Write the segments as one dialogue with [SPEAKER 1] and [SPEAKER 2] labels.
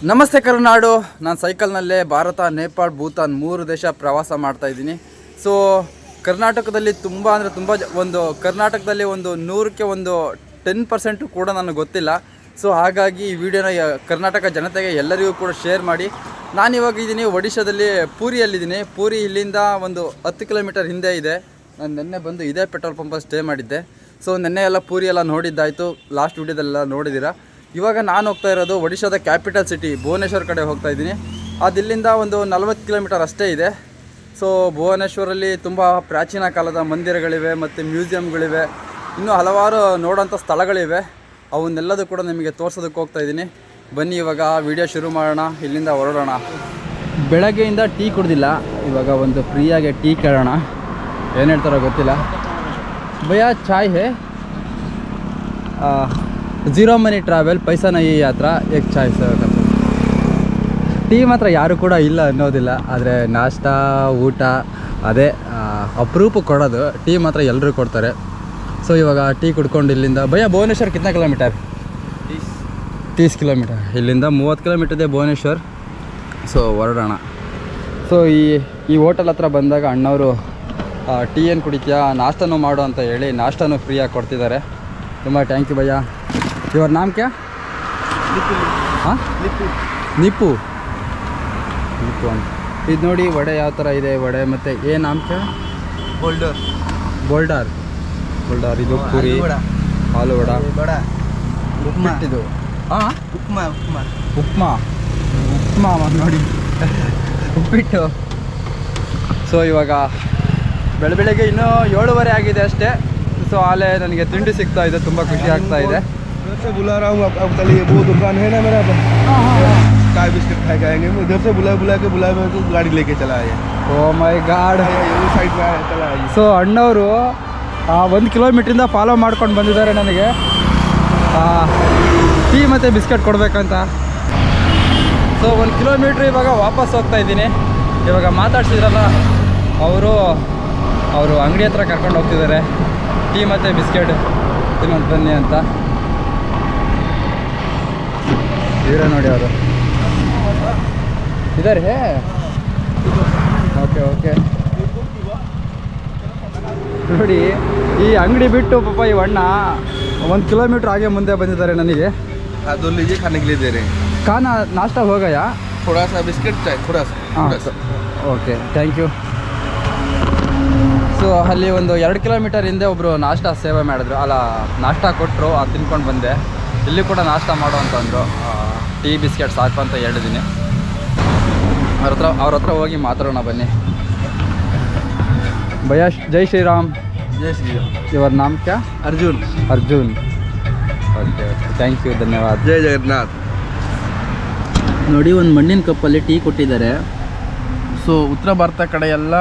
[SPEAKER 1] ನಮಸ್ತೆ ಕರುನಾಡು. ನಾನು ಸೈಕಲ್ನಲ್ಲೇ ಭಾರತ, ನೇಪಾಳ, ಭೂತಾನ್ 3 ದೇಶ ಪ್ರವಾಸ ಮಾಡ್ತಾಯಿದ್ದೀನಿ. ಸೊ ಕರ್ನಾಟಕದಲ್ಲಿ ತುಂಬ ಕರ್ನಾಟಕದಲ್ಲಿ ಒಂದು 100ಕ್ಕೆ 10% ಕೂಡ ನನಗೆ ಗೊತ್ತಿಲ್ಲ. ಸೊ ಹಾಗಾಗಿ ಈ ವಿಡಿಯೋನ ಕರ್ನಾಟಕ ಜನತೆಗೆ ಎಲ್ಲರಿಗೂ ಕೂಡ ಶೇರ್ ಮಾಡಿ. ನಾನಿವಾಗ ಇದ್ದೀನಿ ಒಡಿಶಾದಲ್ಲಿ, ಪೂರಿಯಲ್ಲಿದ್ದೀನಿ. ಪೂರಿ ಇಲ್ಲಿಂದ ಒಂದು 10 ಕಿಲೋಮೀಟರ್ ಹಿಂದೆ ಇದೆ. ನಾನು ನಿನ್ನೆ ಬಂದು ಇದೇ ಪೆಟ್ರೋಲ್ ಪಂಪಲ್ಲಿ ಸ್ಟೇ ಮಾಡಿದ್ದೆ. ಸೊ ನಿನ್ನೆ ಎಲ್ಲ ಪೂರಿ ಎಲ್ಲ ನೋಡಿದ್ದಾಯಿತು, ಲಾಸ್ಟ್ ವಿಡಿಯೋದೆಲ್ಲ ನೋಡಿದ್ದೀರಾ. ಇವಾಗ ನಾನು ಹೋಗ್ತಾ ಇರೋದು ಒಡಿಶಾದ ಕ್ಯಾಪಿಟಲ್ ಸಿಟಿ ಭುವನೇಶ್ವರ್ ಕಡೆ ಹೋಗ್ತಾ ಇದ್ದೀನಿ. ಅದು ಇಲ್ಲಿಂದ ಒಂದು 40 ಕಿಲೋಮೀಟರ್ ಅಷ್ಟೇ ಇದೆ. ಸೊ ಭುವನೇಶ್ವರಲ್ಲಿ ತುಂಬ ಪ್ರಾಚೀನ ಕಾಲದ ಮಂದಿರಗಳಿವೆ ಮತ್ತು ಮ್ಯೂಸಿಯಮ್ಗಳಿವೆ, ಇನ್ನೂ ಹಲವಾರು ನೋಡೋಂಥ ಸ್ಥಳಗಳಿವೆ. ಅವನ್ನೆಲ್ಲದೂ ಕೂಡ ನಿಮಗೆ ತೋರಿಸೋದಕ್ಕೆ ಹೋಗ್ತಾ ಇದ್ದೀನಿ. ಬನ್ನಿ ಇವಾಗ ವಿಡಿಯೋ ಶುರು ಮಾಡೋಣ, ಇಲ್ಲಿಂದ ಹೊರಡೋಣ. ಬೆಳಗ್ಗೆಯಿಂದ ಟೀ ಕುಡ್ದಿಲ್ಲ, ಇವಾಗ ಒಂದು ಫ್ರೀಯಾಗಿ ಟೀ ಕೇಳೋಣ. ಏನು ಹೇಳ್ತಾರೋ ಗೊತ್ತಿಲ್ಲ. ಭಯ್ಯ ಚಾಯ್ ಹೇ, 0 ಮನಿ ಟ್ರಾವೆಲ್, ಪೈಸಾ ನೈ ಯಾತ್ರಾ, ಏಕ್ ಚಾಯ್ ಸರ್. ಟೀ ಮಾತ್ರ ಯಾರು ಕೂಡ ಇಲ್ಲ ಅನ್ನೋದಿಲ್ಲ, ಆದರೆ ನಾಷ್ಟ ಊಟ ಅದೇ ಅಪರೂಪ ಕೊಡೋದು. ಟೀ ಮಾತ್ರ ಎಲ್ಲರೂ ಕೊಡ್ತಾರೆ. ಸೊ ಇವಾಗ ಟೀ ಕುಡ್ಕೊಂಡು ಇಲ್ಲಿಂದ ಭಯ್ಯ ಭುವನೇಶ್ವರ್ ಕಿತ್ನಾ ಕಿಲೋಮೀಟರ್? 30 ಕಿಲೋಮೀಟರ್. ಇಲ್ಲಿಂದ 30 ಕಿಲೋಮೀಟರ್ ಇದೆ ಭುವನೇಶ್ವರ್. ಸೊ ಹೊರಡೋಣ. ಸೊ ಈ ಹೋಟೆಲ್ ಹತ್ರ ಬಂದಾಗ ಅಣ್ಣವರು ಟೀ ಏನು ಕುಡಿತೀಯಾ, ನಾಷ್ಟನೂ ಮಾಡು ಅಂತ ಹೇಳಿ ನಾಷ್ಟನೂ ಫ್ರೀಯಾಗಿ ಕೊಡ್ತಿದ್ದಾರೆ. ತುಂಬ ಥ್ಯಾಂಕ್ ಯು ಭಯ್ಯ. ಇವ್ರ ನಾಮ ಕ್ಯಾ? ಹಾಂ, ನಿಪ್ಪು ಅಂತ. ಇದು ನೋಡಿ ವಡೆ ಯಾವ ಥರ ಇದೆ ವಡೆ. ಮತ್ತು ಏನು ನಾಮ ಕ್ಯಾ? ಬೋಲ್ಡರ್. ಇದು ಪೂರಿ, ಆಲೂ ವಡ, ಉಪ್ಪಿಟ್ಟಿದು. ಹಾಂ, ಉಪ್ಮಾ ನೋಡಿ ಉಪ್ಪಿಟ್ಟು. ಸೊ ಇವಾಗ ಬೆಳಗ್ಗೆ ಇನ್ನೂ 7:30 ಆಗಿದೆ ಅಷ್ಟೇ. ಸೊ ಆಲೇ ನನಗೆ ತಿಂಡಿ ಸಿಗ್ತಾ ಇದೆ, ತುಂಬ ಖುಷಿ ಆಗ್ತಾ ಇದೆ.
[SPEAKER 2] बुला रहा हूँ अब कल ये वो दुकान है ना मेरा, चाय बिस्किट खाए जाएंगे. मैं इधर से बुला के तो गाड़ी लेके चला आया.
[SPEAKER 1] ಓ ಮೈ ಗಾಡ್,
[SPEAKER 2] साइड में चला आया.
[SPEAKER 1] ಸೊ ಅಣ್ಣವರು 1 ಕಿಲೋಮೀಟ್ರಿಂದ ಫಾಲೋ ಮಾಡ್ಕೊಂಡು ಬಂದಿದ್ದಾರೆ ನನಗೆ ಟೀ ಮತ್ತು ಬಿಸ್ಕೆಟ್ ಕೊಡಬೇಕಂತ. ಸೊ 1 ಕಿಲೋಮೀಟ್ರ್ ಇವಾಗ ವಾಪಸ್ ಹೋಗ್ತಾ ಇದ್ದೀನಿ. ಇವಾಗ ಮಾತಾಡ್ಸಿದ್ರಲ್ಲ ಅವರು ಅಂಗಡಿ ಹತ್ರ ಕರ್ಕೊಂಡು ಹೋಗ್ತಿದ್ದಾರೆ. ಟೀ ಮತ್ತು ಬಿಸ್ಕೆಟ್ ತಿನ್ನೋದು ಬನ್ನಿ ಅಂತ. ಇವರೇ ನೋಡಿ, ಅವರು ಇದ್ದಾರೆ. ಓಕೆ ನೋಡಿ, ಈ ಅಂಗಡಿ ಬಿಟ್ಟು ಪಾಪ ಈ ಅಣ್ಣ 1 ಕಿಲೋಮೀಟ್ರ್ ಹಾಗೆ ಮುಂದೆ ಬಂದಿದ್ದಾರೆ. ನನಗೆ
[SPEAKER 2] दो लीजिए खाने के लिए दे रहे हैं.
[SPEAKER 1] खाना नाश्ता हो गया?
[SPEAKER 2] थोड़ा सा बिस्किट चाहिए, थोड़ा सा.
[SPEAKER 1] ಹಾಂ, ಓಕೆ, ಥ್ಯಾಂಕ್ ಯು. ಸೊ ಅಲ್ಲಿ ಒಂದು 2 ಕಿಲೋಮೀಟರ್ ಹಿಂದೆ ಒಬ್ಬರು ನಾಷ್ಟ ಸೇವೆ ಮಾಡಿದ್ರು, ನಾಷ್ಟ ಕೊಟ್ಟರು, ಅದು ತಿನ್ಕೊಂಡು ಬಂದೆ. ಇಲ್ಲಿ ಕೂಡ ನಾಷ್ಟ ಮಾಡು ಅಂತಂದರು. ಟೀ ಬಿಸ್ಕೆಟ್ ಸಾಕು ಅಂತ ಹೇಳಿದ್ದೀನಿ. ಅವ್ರ ಹತ್ರ ಹೋಗಿ ಮಾತಾಡೋಣ ಬನ್ನಿ. ಭಯ್ಯ ಜೈ ಶ್ರೀರಾಮ್.
[SPEAKER 2] जय श्री राम.
[SPEAKER 1] ಇವರ ನಾಮ ಕ್ಯಾ?
[SPEAKER 2] अर्जुन.
[SPEAKER 1] ಓಕೆ, ಥ್ಯಾಂಕ್ ಯು, ಧನ್ಯವಾದ.
[SPEAKER 2] जय जगन्नाथ.
[SPEAKER 1] ನೋಡಿ, ಒಂದು ಮಣ್ಣಿನ ಕಪ್ಪಲ್ಲಿ ಟೀ ಕೊಟ್ಟಿದ್ದಾರೆ. ಸೊ ಉತ್ತರ ಭಾರತ ಕಡೆ ಎಲ್ಲ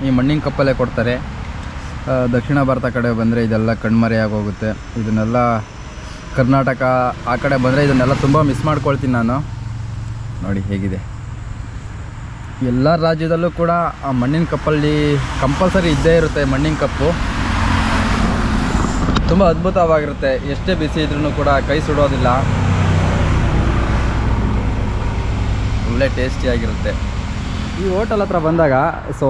[SPEAKER 1] ಈ ಮಣ್ಣಿನ ಕಪ್ಪಲ್ಲೇ ಕೊಡ್ತಾರೆ. ದಕ್ಷಿಣ ಭಾರತ ಕಡೆ ಬಂದರೆ ಇದೆಲ್ಲ ಕಣ್ಮರೆಯಾಗಿ ಹೋಗುತ್ತೆ. ಇದನ್ನೆಲ್ಲ ಕರ್ನಾಟಕ ಆ ಕಡೆ ಬಂದರೆ ಇದನ್ನೆಲ್ಲ ತುಂಬ ಮಿಸ್ ಮಾಡ್ಕೊಳ್ತೀನಿ ನಾನು. ನೋಡಿ ಹೇಗಿದೆ. ಎಲ್ಲ ರಾಜ್ಯದಲ್ಲೂ ಕೂಡ ಆ ಮಣ್ಣಿನ ಕಪ್ಪಲ್ಲಿ ಕಂಪಲ್ಸರಿ ಇದ್ದೇ ಇರುತ್ತೆ. ಮಣ್ಣಿನ ಕಪ್ಪು ತುಂಬ ಅದ್ಭುತವಾಗಿರುತ್ತೆ. ಎಷ್ಟೇ ಬಿಸಿ ಇದ್ರೂ ಕೂಡ ಕೈ ಸುಡೋದಿಲ್ಲ, ಒಳ್ಳೆ ಟೇಸ್ಟಿಯಾಗಿರುತ್ತೆ. ಈ ಹೋಟೆಲ್ ಹತ್ರ ಬಂದಾಗ ಸೊ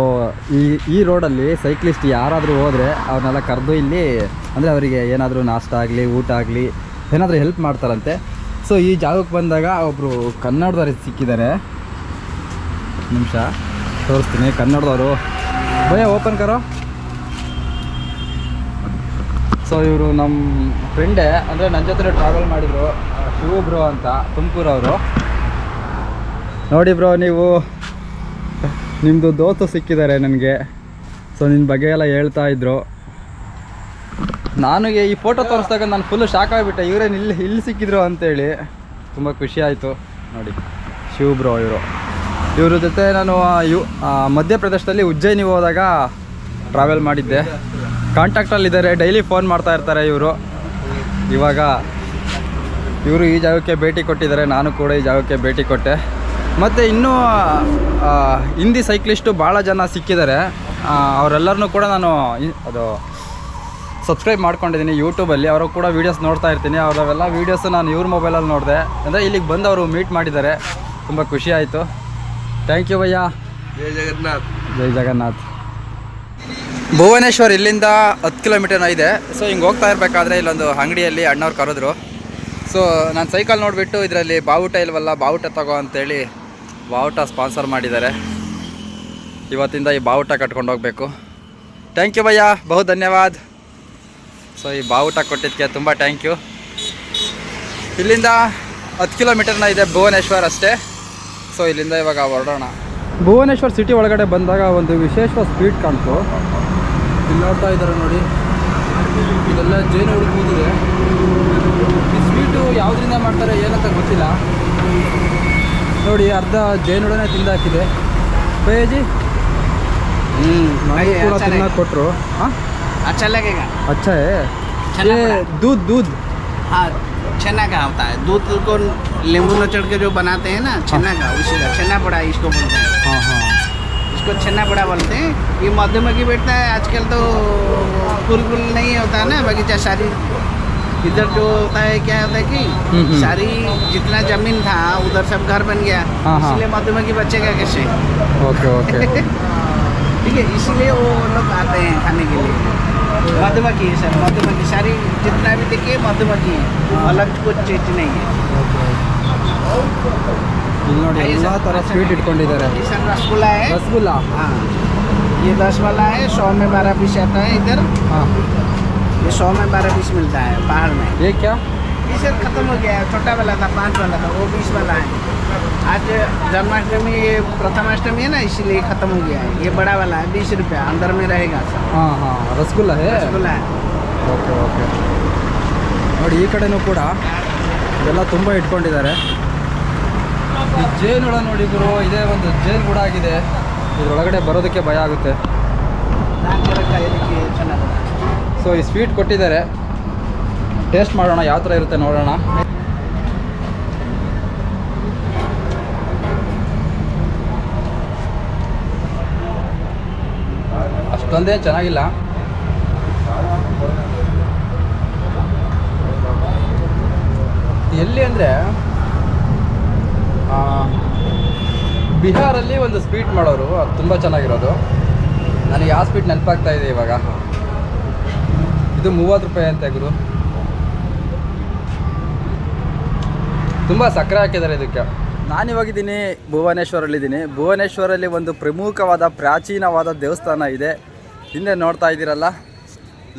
[SPEAKER 1] ಈ ರೋಡಲ್ಲಿ ಸೈಕ್ಲಿಸ್ಟ್ ಯಾರಾದರೂ ಹೋದರೆ ಅವ್ರನ್ನೆಲ್ಲ ಕರೆದು ಇಲ್ಲಿ ಅಂದರೆ ಅವರಿಗೆ ಏನಾದರೂ ನಾಷ್ಟ ಆಗಲಿ ಊಟ ಆಗಲಿ ಏನಾದರೂ ಹೆಲ್ಪ್ ಮಾಡ್ತಾರಂತೆ. ಸೊ ಈ ಜಾಗಕ್ಕೆ ಬಂದಾಗ ಒಬ್ಬರು ಕನ್ನಡದವ್ರು ಸಿಕ್ಕಿದ್ದಾರೆ. ನಿಮಿಷ ತೋರಿಸ್ತೀನಿ. ಕನ್ನಡದವರು. ಭಯ್ಯ ಓಪನ್ ಕರೋ. ಸೊ ಇವರು ನಮ್ಮ ಫ್ರೆಂಡೇ, ಅಂದರೆ ನನ್ನ ಜೊತೆ ಟ್ರಾವೆಲ್ ಮಾಡಿದರು, ಶಿವ ಬ್ರೋ ಅಂತ, ತುಮಕೂರವರು. ನೋಡಿ ಬ್ರೋ, ನಿಮ್ಮದು ದೋಸ್ತು ಸಿಕ್ಕಿದ್ದಾರೆ ನನಗೆ. ಸೊ ನಿನ್ನ ಬಗ್ಗೆ ಎಲ್ಲ ಹೇಳ್ತಾ ಇದ್ರು. ನನಗೆ ಈ ಫೋಟೋ ತೋರಿಸಿದಾಗ ನಾನು ಫುಲ್ಲು ಶಾಕ್ ಆಗಿಬಿಟ್ಟೆ. ಇವರೇನು ಇಲ್ಲಿ ಸಿಕ್ಕಿದ್ರು ಅಂತೇಳಿ ತುಂಬ ಖುಷಿ ಆಯಿತು. ನೋಡಿ ಶಿವ ಬ್ರೋ ಇವ್ರ ಜೊತೆ ನಾನು ಮಧ್ಯಪ್ರದೇಶದಲ್ಲಿ ಉಜ್ಜಯಿನಿ ಹೋದಾಗ ಟ್ರಾವೆಲ್ ಮಾಡಿದ್ದೆ. ಕಾಂಟ್ಯಾಕ್ಟಲ್ಲಿದ್ದಾರೆ, ಡೈಲಿ ಫೋನ್ ಮಾಡ್ತಾ ಇರ್ತಾರೆ ಇವರು. ಇವಾಗ ಇವರು ಈ ಜಾಗಕ್ಕೆ ಭೇಟಿ ಕೊಟ್ಟಿದ್ದಾರೆ, ನಾನು ಕೂಡ ಈ ಜಾಗಕ್ಕೆ ಭೇಟಿ ಕೊಟ್ಟೆ. ಮತ್ತು ಇನ್ನೂ ಹಿಂದಿ ಸೈಕ್ಲಿಸ್ಟು ಭಾಳ ಜನ ಸಿಕ್ಕಿದ್ದಾರೆ. ಅವರೆಲ್ಲರನ್ನೂ ಕೂಡ ನಾನು ಸಬ್ಸ್ಕ್ರೈಬ್ ಮಾಡ್ಕೊಂಡಿದ್ದೀನಿ ಯೂಟ್ಯೂಬಲ್ಲಿ. ಅವರು ಕೂಡ ವೀಡಿಯೋಸ್ ನೋಡ್ತಾ ಇರ್ತೀನಿ. ಅವರೆಲ್ಲ ವೀಡಿಯೋಸು ನಾನು ಇವ್ರ ಮೊಬೈಲಲ್ಲಿ ನೋಡಿದೆ. ಅಂದರೆ ಇಲ್ಲಿಗೆ ಬಂದು ಅವರು ಮೀಟ್ ಮಾಡಿದ್ದಾರೆ. ತುಂಬ ಖುಷಿ ಆಯಿತು. ಥ್ಯಾಂಕ್ ಯು ಭಯ್ಯ.
[SPEAKER 2] जय जगन्नाथ.
[SPEAKER 1] ಜೈ ಜಗನ್ನಾಥ್. ಭುವನೇಶ್ವರ್ ಇಲ್ಲಿಂದ 10 ಕಿಲೋಮೀಟರ್ನ ಇದೆ. ಸೊ ಹಿಂಗೆ ಹೋಗ್ತಾ ಇರಬೇಕಾದ್ರೆ ಇಲ್ಲೊಂದು ಅಂಗಡಿಯಲ್ಲಿ ಅಣ್ಣವ್ರು ಕರೆದ್ರು. ಸೊ ನಾನು ಸೈಕಲ್ ನೋಡಿಬಿಟ್ಟು ಇದರಲ್ಲಿ ಬಾವುಟ ಇಲ್ವಲ್ಲ, ಬಾವುಟ ತಗೋ ಅಂತೇಳಿ ಬಾವುಟ ಸ್ಪಾನ್ಸರ್ ಮಾಡಿದ್ದಾರೆ. ಇವತ್ತಿಂದ ಈ ಬಾವುಟ ಕಟ್ಕೊಂಡು ಹೋಗಬೇಕು. ಥ್ಯಾಂಕ್ ಯು ಭಯ್ಯ, ಬಹು ಧನ್ಯವಾದ. ಸೊ ಈ ಬಾವುಟ ಕೊಟ್ಟಿದ್ದಕ್ಕೆ ತುಂಬ ಥ್ಯಾಂಕ್ ಯು. ಇಲ್ಲಿಂದ 10 ಕಿಲೋಮೀಟರ್ನ ಇದೆ ಭುವನೇಶ್ವರ್ ಅಷ್ಟೇ. ಸೊ ಇಲ್ಲಿಂದ ಇವಾಗ ಹೊರಡೋಣ. ಭುವನೇಶ್ವರ್ ಸಿಟಿ ಒಳಗಡೆ ಬಂದಾಗ ಒಂದು ವಿಶೇಷವಾದ ಸ್ಪೀಡ್ ಕಾಣ್ತು. ಇಲ್ಲಿ ನೋಡ್ತಾ ಇದ್ದಾರೆ ನೋಡಿ, ಇದೆಲ್ಲ ಜೇನು ಹುಡುಗಿ ಕೂತಿದೆ. ಈ ಸ್ವೀಟು ಯಾವುದರಿಂದ ಮಾಡ್ತಾರೆ ಏನಂತ ಗೊತ್ತಿಲ್ಲ. ನೋಡಿ ಅರ್ಧ ಜೇನುಡನೇ ತಿಂದಾಕಿದೆ. ಭಯ್ಯಜಿ ನಮಗೆ ಕೂಡ ತಿನ್ನಕ್ಕೆ ಕೊಟ್ಟರು. ಹಾಂ
[SPEAKER 3] अच्छा लगेगा.
[SPEAKER 1] अच्छा है
[SPEAKER 3] छेना
[SPEAKER 1] ये
[SPEAKER 3] पड़ा।
[SPEAKER 1] दूध
[SPEAKER 3] हाँ, छेना का होता है. दूध को नींबू नचड़ के जो बनाते हैं ना, छेना का, उसी का छेना पड़ा इसको बोलते हैं.
[SPEAKER 1] हाँ हाँ
[SPEAKER 3] इसको छेना पड़ा बोलते हैं. ये मधुमक्खी बैठता है. आजकल तो फूल नहीं होता है ना बगीचा. सारी इधर जो होता है, क्या होता है कि सारी जितना जमीन था उधर सब घर बन गया.
[SPEAKER 1] हाँ, हाँ.
[SPEAKER 3] इसलिए मधुमक्खी बचेगा कैसे?
[SPEAKER 1] ओके ओके
[SPEAKER 3] ठीक है, इसीलिए वो लोग आते हैं खाने के लिए. मधुमक्खी है सर, मधुमक्खी सारी जितना भी देखिए मधुमक्खी है, अलग कुछ चीज नहीं है.
[SPEAKER 1] ಇಲ್ಲಿ ನೋಡಿ ಎಲ್ಲ ಥರ ಸ್ವೀಟ್ ಇಟ್ಕೊಂಡಿದ್ದಾರೆ.
[SPEAKER 3] ये सर रसगुल्ला है.
[SPEAKER 1] रसगुल्ला.
[SPEAKER 3] हाँ, ये 10 वाला है. 100 में 12 पीस आता है इधर.
[SPEAKER 1] हाँ
[SPEAKER 3] ये 100 में 12 पीस मिलता है पहाड़ में.
[SPEAKER 1] ये क्या?
[SPEAKER 3] ये सर खत्म हो गया है. छोटा वाला था 5 वाला था, वो 20 वाला है. आज जन्माष्टमी, ये प्रथमाष्टमी है ना, इसीलिए खत्म हो गया है. ये बड़ा वाला है 20 रुपया, अंदर में रहेगा सर.
[SPEAKER 1] ಹಾಂ ಹಾಂ ರಸಗುಲ್ಲ ಹೇ.
[SPEAKER 3] रसगुल्ला है.
[SPEAKER 1] Okay okay. ನೋಡಿ ಈ ಕಡೆನೂ ಕೂಡ ಎಲ್ಲ ತುಂಬ ಇಟ್ಕೊಂಡಿದ್ದಾರೆ. ಈ ಜೇನುಳ ನೋಡಿ ಗುರು, ಇದೇ ಒಂದು ಜೇನು ಕೂಡ ಆಗಿದೆ. ಇದರೊಳಗಡೆ ಬರೋದಕ್ಕೆ ಭಯ ಆಗುತ್ತೆ.
[SPEAKER 3] नाक रखा है, देखिए छेना पड़ा.
[SPEAKER 1] ಸೊ ಈ ಸ್ವೀಟ್ ಕೊಟ್ಟಿದ್ದಾರೆ, ಟೇಸ್ಟ್ ಮಾಡೋಣ ಯಾವ ಥರ ಇರುತ್ತೆ ನೋಡೋಣ. ಅಷ್ಟೊಂದೇ ಚೆನ್ನಾಗಿಲ್ಲ. ಎಲ್ಲಿ ಅಂದರೆ ಬಿಹಾರಲ್ಲಿ ಒಂದು ಸ್ವೀಟ್ ಮಾಡೋರು, ಅದು ತುಂಬ ಚೆನ್ನಾಗಿರೋದು. ನನಗೆ ಆ ಸ್ವೀಟ್ ನೆನಪಾಗ್ತಾ ಇದೆ ಇವಾಗ. ಇದು 30 ರೂಪಾಯಿ ಅಂತೆ ಗುರು. ತುಂಬ ಸಕ್ಕರೆ ಹಾಕಿದ್ದಾರೆ ಇದಕ್ಕೆ. ನಾನಿವಾಗಿದ್ದೀನಿ ಭುವನೇಶ್ವರಲ್ಲಿದ್ದೀನಿ. ಭುವನೇಶ್ವರಲ್ಲಿ ಒಂದು ಪ್ರಮುಖವಾದ ಪ್ರಾಚೀನವಾದ ದೇವಸ್ಥಾನ ಇದೆ. ಹಿಂದೆ ನೋಡ್ತಾ ಇದ್ದೀರಲ್ಲ,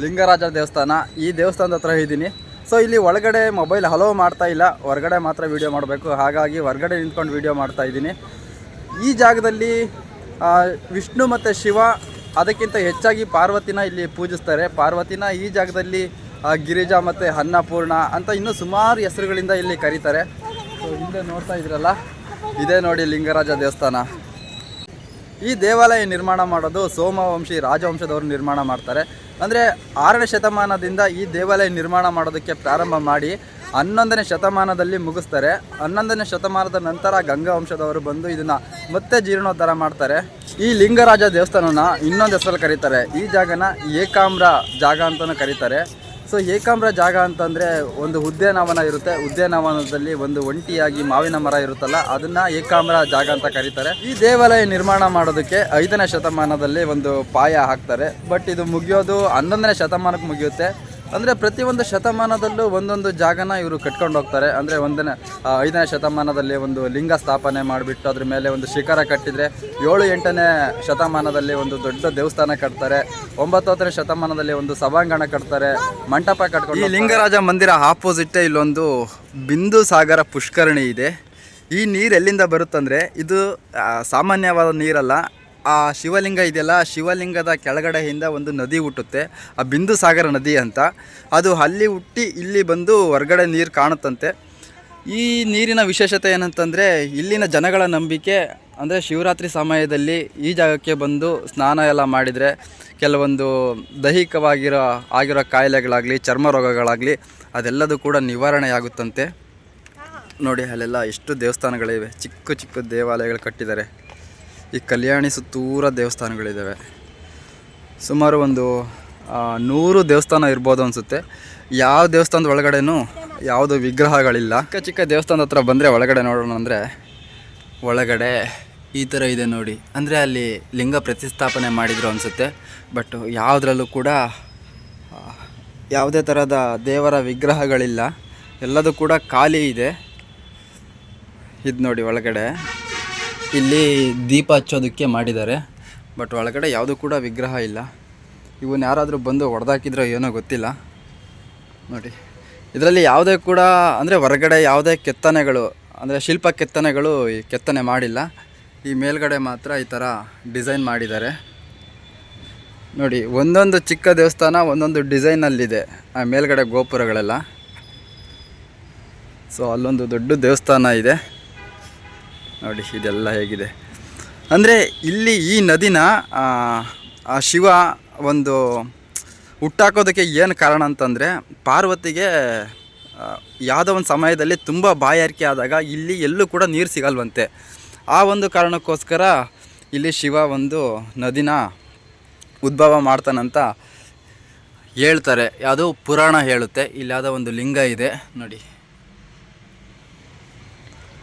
[SPEAKER 1] ಲಿಂಗರಾಜ ದೇವಸ್ಥಾನ. ಈ ದೇವಸ್ಥಾನದ ಹತ್ರ ಇದ್ದೀನಿ. ಸೊ ಇಲ್ಲಿ ಒಳಗಡೆ ಮೊಬೈಲ್ ಹಲೋ ಮಾಡ್ತಾ ಇಲ್ಲ, ಹೊರಗಡೆ ಮಾತ್ರ ವೀಡಿಯೋ ಮಾಡಬೇಕು. ಹಾಗಾಗಿ ಹೊರಗಡೆ ನಿಂತ್ಕೊಂಡು ವೀಡಿಯೋ ಮಾಡ್ತಾ ಇದ್ದೀನಿ. ಈ ಜಾಗದಲ್ಲಿ ವಿಷ್ಣು ಮತ್ತು ಶಿವ, ಅದಕ್ಕಿಂತ ಹೆಚ್ಚಾಗಿ ಪಾರ್ವತಿನ ಇಲ್ಲಿ ಪೂಜಿಸ್ತಾರೆ. ಪಾರ್ವತಿನ ಈ ಜಾಗದಲ್ಲಿ ಗಿರಿಜಾ ಮತ್ತು ಅನ್ನಪೂರ್ಣ ಅಂತ ಇನ್ನೂ ಸುಮಾರು ಹೆಸರುಗಳಿಂದ ಇಲ್ಲಿ ಕರೀತಾರೆ. ಸೊ ಹಿಂದೆ ನೋಡ್ತಾ ಇದ್ರಲ್ಲ, ಇದೇ ನೋಡಿ ಲಿಂಗರಾಜ ದೇವಸ್ಥಾನ. ಈ ದೇವಾಲಯ ನಿರ್ಮಾಣ ಮಾಡೋದು ಸೋಮವಂಶಿ ರಾಜವಂಶದವರು ನಿರ್ಮಾಣ ಮಾಡ್ತಾರೆ. ಅಂದರೆ 6ನೇ ಶತಮಾನದಿಂದ ಈ ದೇವಾಲಯ ನಿರ್ಮಾಣ ಮಾಡೋದಕ್ಕೆ ಪ್ರಾರಂಭ ಮಾಡಿ 11ನೇ ಶತಮಾನದಲ್ಲಿ ಮುಗಿಸ್ತಾರೆ. 11ನೇ ಶತಮಾನದ ನಂತರ ಗಂಗಾ ವಂಶದವರು ಬಂದು ಇದನ್ನು ಮತ್ತೆ ಜೀರ್ಣೋದ್ಧಾರ ಮಾಡ್ತಾರೆ. ಈ ಲಿಂಗರಾಜ ದೇವಸ್ಥಾನನ ಇನ್ನೊಂದು ಹೆಸರಲ್ಲಿ ಕರೀತಾರೆ. ಈ ಜಾಗನ ಏಕಾಮ್ರ ಜಾಗ ಅಂತಲೂ ಕರೀತಾರೆ. ಸೊ ಏಕಾಮ್ರ ಜಾಗ ಅಂತಂದರೆ ಒಂದು ಉದ್ಯಾನವನ ಇರುತ್ತೆ. ಉದ್ಯಾನವನದಲ್ಲಿ ಒಂದು ಒಂಟಿಯಾಗಿ ಮಾವಿನ ಮರ ಇರುತ್ತಲ್ಲ, ಅದನ್ನು ಏಕಾಮ್ರ ಜಾಗ ಅಂತ ಕರೀತಾರೆ. ಈ ದೇವಾಲಯ ನಿರ್ಮಾಣ ಮಾಡೋದಕ್ಕೆ 5ನೇ ಶತಮಾನದಲ್ಲಿ ಒಂದು ಪಾಯ ಹಾಕ್ತಾರೆ. ಬಟ್ ಇದು ಮುಗಿಯೋದು 11ನೇ ಶತಮಾನಕ್ಕೆ ಮುಗಿಯುತ್ತೆ. ಅಂದರೆ ಪ್ರತಿಯೊಂದು ಶತಮಾನದಲ್ಲೂ ಒಂದೊಂದು ಜಾಗನ ಇವರು ಕಟ್ಕೊಂಡು ಹೋಗ್ತಾರೆ. ಅಂದರೆ 5ನೇ ಶತಮಾನದಲ್ಲಿ ಒಂದು ಲಿಂಗ ಸ್ಥಾಪನೆ ಮಾಡಿಬಿಟ್ಟು ಅದ್ರ ಮೇಲೆ ಒಂದು ಶಿಖರ ಕಟ್ಟಿದರೆ, 7-8ನೇ ಶತಮಾನದಲ್ಲಿ ಒಂದು ದೊಡ್ಡ ದೇವಸ್ಥಾನ ಕಟ್ತಾರೆ. 9ನೇ ಶತಮಾನದಲ್ಲಿ ಒಂದು ಸಭಾಂಗಣ ಕಟ್ತಾರೆ, ಮಂಟಪ ಕಟ್ಕೊಂಡು. ಈ ಲಿಂಗರಾಜ ಮಂದಿರ ಆಪೋಸಿಟ್ಟೇ ಇಲ್ಲೊಂದು ಬಿಂದು ಸಾಗರ ಪುಷ್ಕರಣಿ ಇದೆ. ಈ ನೀರು ಎಲ್ಲಿಂದ ಬರುತ್ತಂದರೆ, ಇದು ಸಾಮಾನ್ಯವಾದ ನೀರಲ್ಲ. ಆ ಶಿವಲಿಂಗ ಇದೆಯಲ್ಲ, ಶಿವಲಿಂಗದ ಕೆಳಗಡೆಯಿಂದ ಒಂದು ನದಿ ಹುಟ್ಟುತ್ತೆ, ಆ ಬಿಂದು ಸಾಗರ ನದಿ ಅಂತ. ಅದು ಅಲ್ಲಿ ಹುಟ್ಟಿ ಇಲ್ಲಿ ಬಂದು ಹೊರಗಡೆ ನೀರು ಕಾಣುತ್ತಂತೆ. ಈ ನೀರಿನ ವಿಶೇಷತೆ ಏನಂತಂದರೆ, ಇಲ್ಲಿನ ಜನಗಳ ನಂಬಿಕೆ ಅಂದರೆ ಶಿವರಾತ್ರಿ ಸಮಯದಲ್ಲಿ ಈ ಜಾಗಕ್ಕೆ ಬಂದು ಸ್ನಾನ ಎಲ್ಲ ಮಾಡಿದರೆ ಕೆಲವೊಂದು ದೈಹಿಕವಾಗಿರೋ ಕಾಯಿಲೆಗಳಾಗಲಿ, ಚರ್ಮ ರೋಗಗಳಾಗಲಿ ಅದೆಲ್ಲದೂ ಕೂಡ ನಿವಾರಣೆಯಾಗುತ್ತಂತೆ. ನೋಡಿ ಅಲ್ಲೆಲ್ಲ ಎಷ್ಟು ದೇವಸ್ಥಾನಗಳಿವೆ, ಚಿಕ್ಕ ಚಿಕ್ಕ ದೇವಾಲಯಗಳು ಕಟ್ಟಿದ್ದಾರೆ. ಈ ಕಲ್ಯಾಣಿ ಸುತ್ತೂರ ದೇವಸ್ಥಾನಗಳಿದ್ದಾವೆ. ಸುಮಾರು ಒಂದು 100 ದೇವಸ್ಥಾನ ಇರ್ಬೋದು ಅನಿಸುತ್ತೆ. ಯಾವ ದೇವಸ್ಥಾನದ ಒಳಗಡೆನೂ ಯಾವುದು ವಿಗ್ರಹಗಳಿಲ್ಲ. ಚಿಕ್ಕ ಚಿಕ್ಕ ದೇವಸ್ಥಾನದ ಹತ್ರ ಬಂದರೆ ಒಳಗಡೆ ನೋಡೋಣ ಅಂದರೆ ಒಳಗಡೆ ಈ ಥರ ಇದೆ ನೋಡಿ. ಅಂದರೆ ಅಲ್ಲಿ ಲಿಂಗ ಪ್ರತಿಷ್ಠಾಪನೆ ಮಾಡಿದರು ಅನಿಸುತ್ತೆ. ಬಟ್ ಯಾವುದ್ರಲ್ಲೂ ಕೂಡ ಯಾವುದೇ ಥರದ ದೇವರ ವಿಗ್ರಹಗಳಿಲ್ಲ, ಎಲ್ಲದೂ ಕೂಡ ಖಾಲಿ ಇದೆ. ಇದು ನೋಡಿ ಒಳಗಡೆ ಇಲ್ಲಿ ದೀಪ ಹಚ್ಚೋದಕ್ಕೆ ಮಾಡಿದ್ದಾರೆ, ಬಟ್ ಒಳಗಡೆ ಯಾವುದೂ ಕೂಡ ವಿಗ್ರಹ ಇಲ್ಲ. ಇವನ್ನ ಯಾರಾದರೂ ಬಂದು ಹೊಡೆದಾಕಿದ್ರೋ ಏನೋ ಗೊತ್ತಿಲ್ಲ. ನೋಡಿ ಇದರಲ್ಲಿ ಯಾವುದೇ ಕೂಡ ಅಂದರೆ ಹೊರಗಡೆ ಯಾವುದೇ ಕೆತ್ತನೆಗಳು ಅಂದರೆ ಶಿಲ್ಪ ಕೆತ್ತನೆಗಳು ಕೆತ್ತನೆ ಮಾಡಿಲ್ಲ. ಈ ಮೇಲ್ಗಡೆ ಮಾತ್ರ ಈ ಥರ ಡಿಸೈನ್ ಮಾಡಿದ್ದಾರೆ ನೋಡಿ. ಒಂದೊಂದು ಚಿಕ್ಕ ದೇವಸ್ಥಾನ ಒಂದೊಂದು ಡಿಸೈನಲ್ಲಿದೆ ಆ ಮೇಲ್ಗಡೆ ಗೋಪುರಗಳೆಲ್ಲ. ಸೊ ಅಲ್ಲೊಂದು ದೊಡ್ಡ ದೇವಸ್ಥಾನ ಇದೆ ನೋಡಿ. ಇದೆಲ್ಲ ಹೇಗಿದೆ ಅಂದರೆ ಇಲ್ಲಿ ಈ ನದಿನ ಆ ಶಿವ ಒಂದು ಹುಟ್ಟಾಕೋದಕ್ಕೆ ಏನು ಕಾರಣ ಅಂತಂದರೆ, ಪಾರ್ವತಿಗೆ ಯಾವುದೋ ಒಂದು ಸಮಯದಲ್ಲಿ ತುಂಬ ಬಾಯಾರಿಕೆ ಆದಾಗ ಇಲ್ಲಿ ಎಲ್ಲೂ ಕೂಡ ನೀರು ಸಿಗಲ್ವಂತೆ. ಆ ಒಂದು ಕಾರಣಕ್ಕೋಸ್ಕರ ಇಲ್ಲಿ ಶಿವ ಒಂದು ನದಿನ ಉದ್ಭವ ಮಾಡ್ತಾನಂತ ಹೇಳ್ತಾರೆ. ಯಾವುದೋ ಪುರಾಣ ಹೇಳುತ್ತೆ. ಇಲ್ಲಿ ಯಾವುದೋ ಒಂದು ಲಿಂಗ ಇದೆ ನೋಡಿ,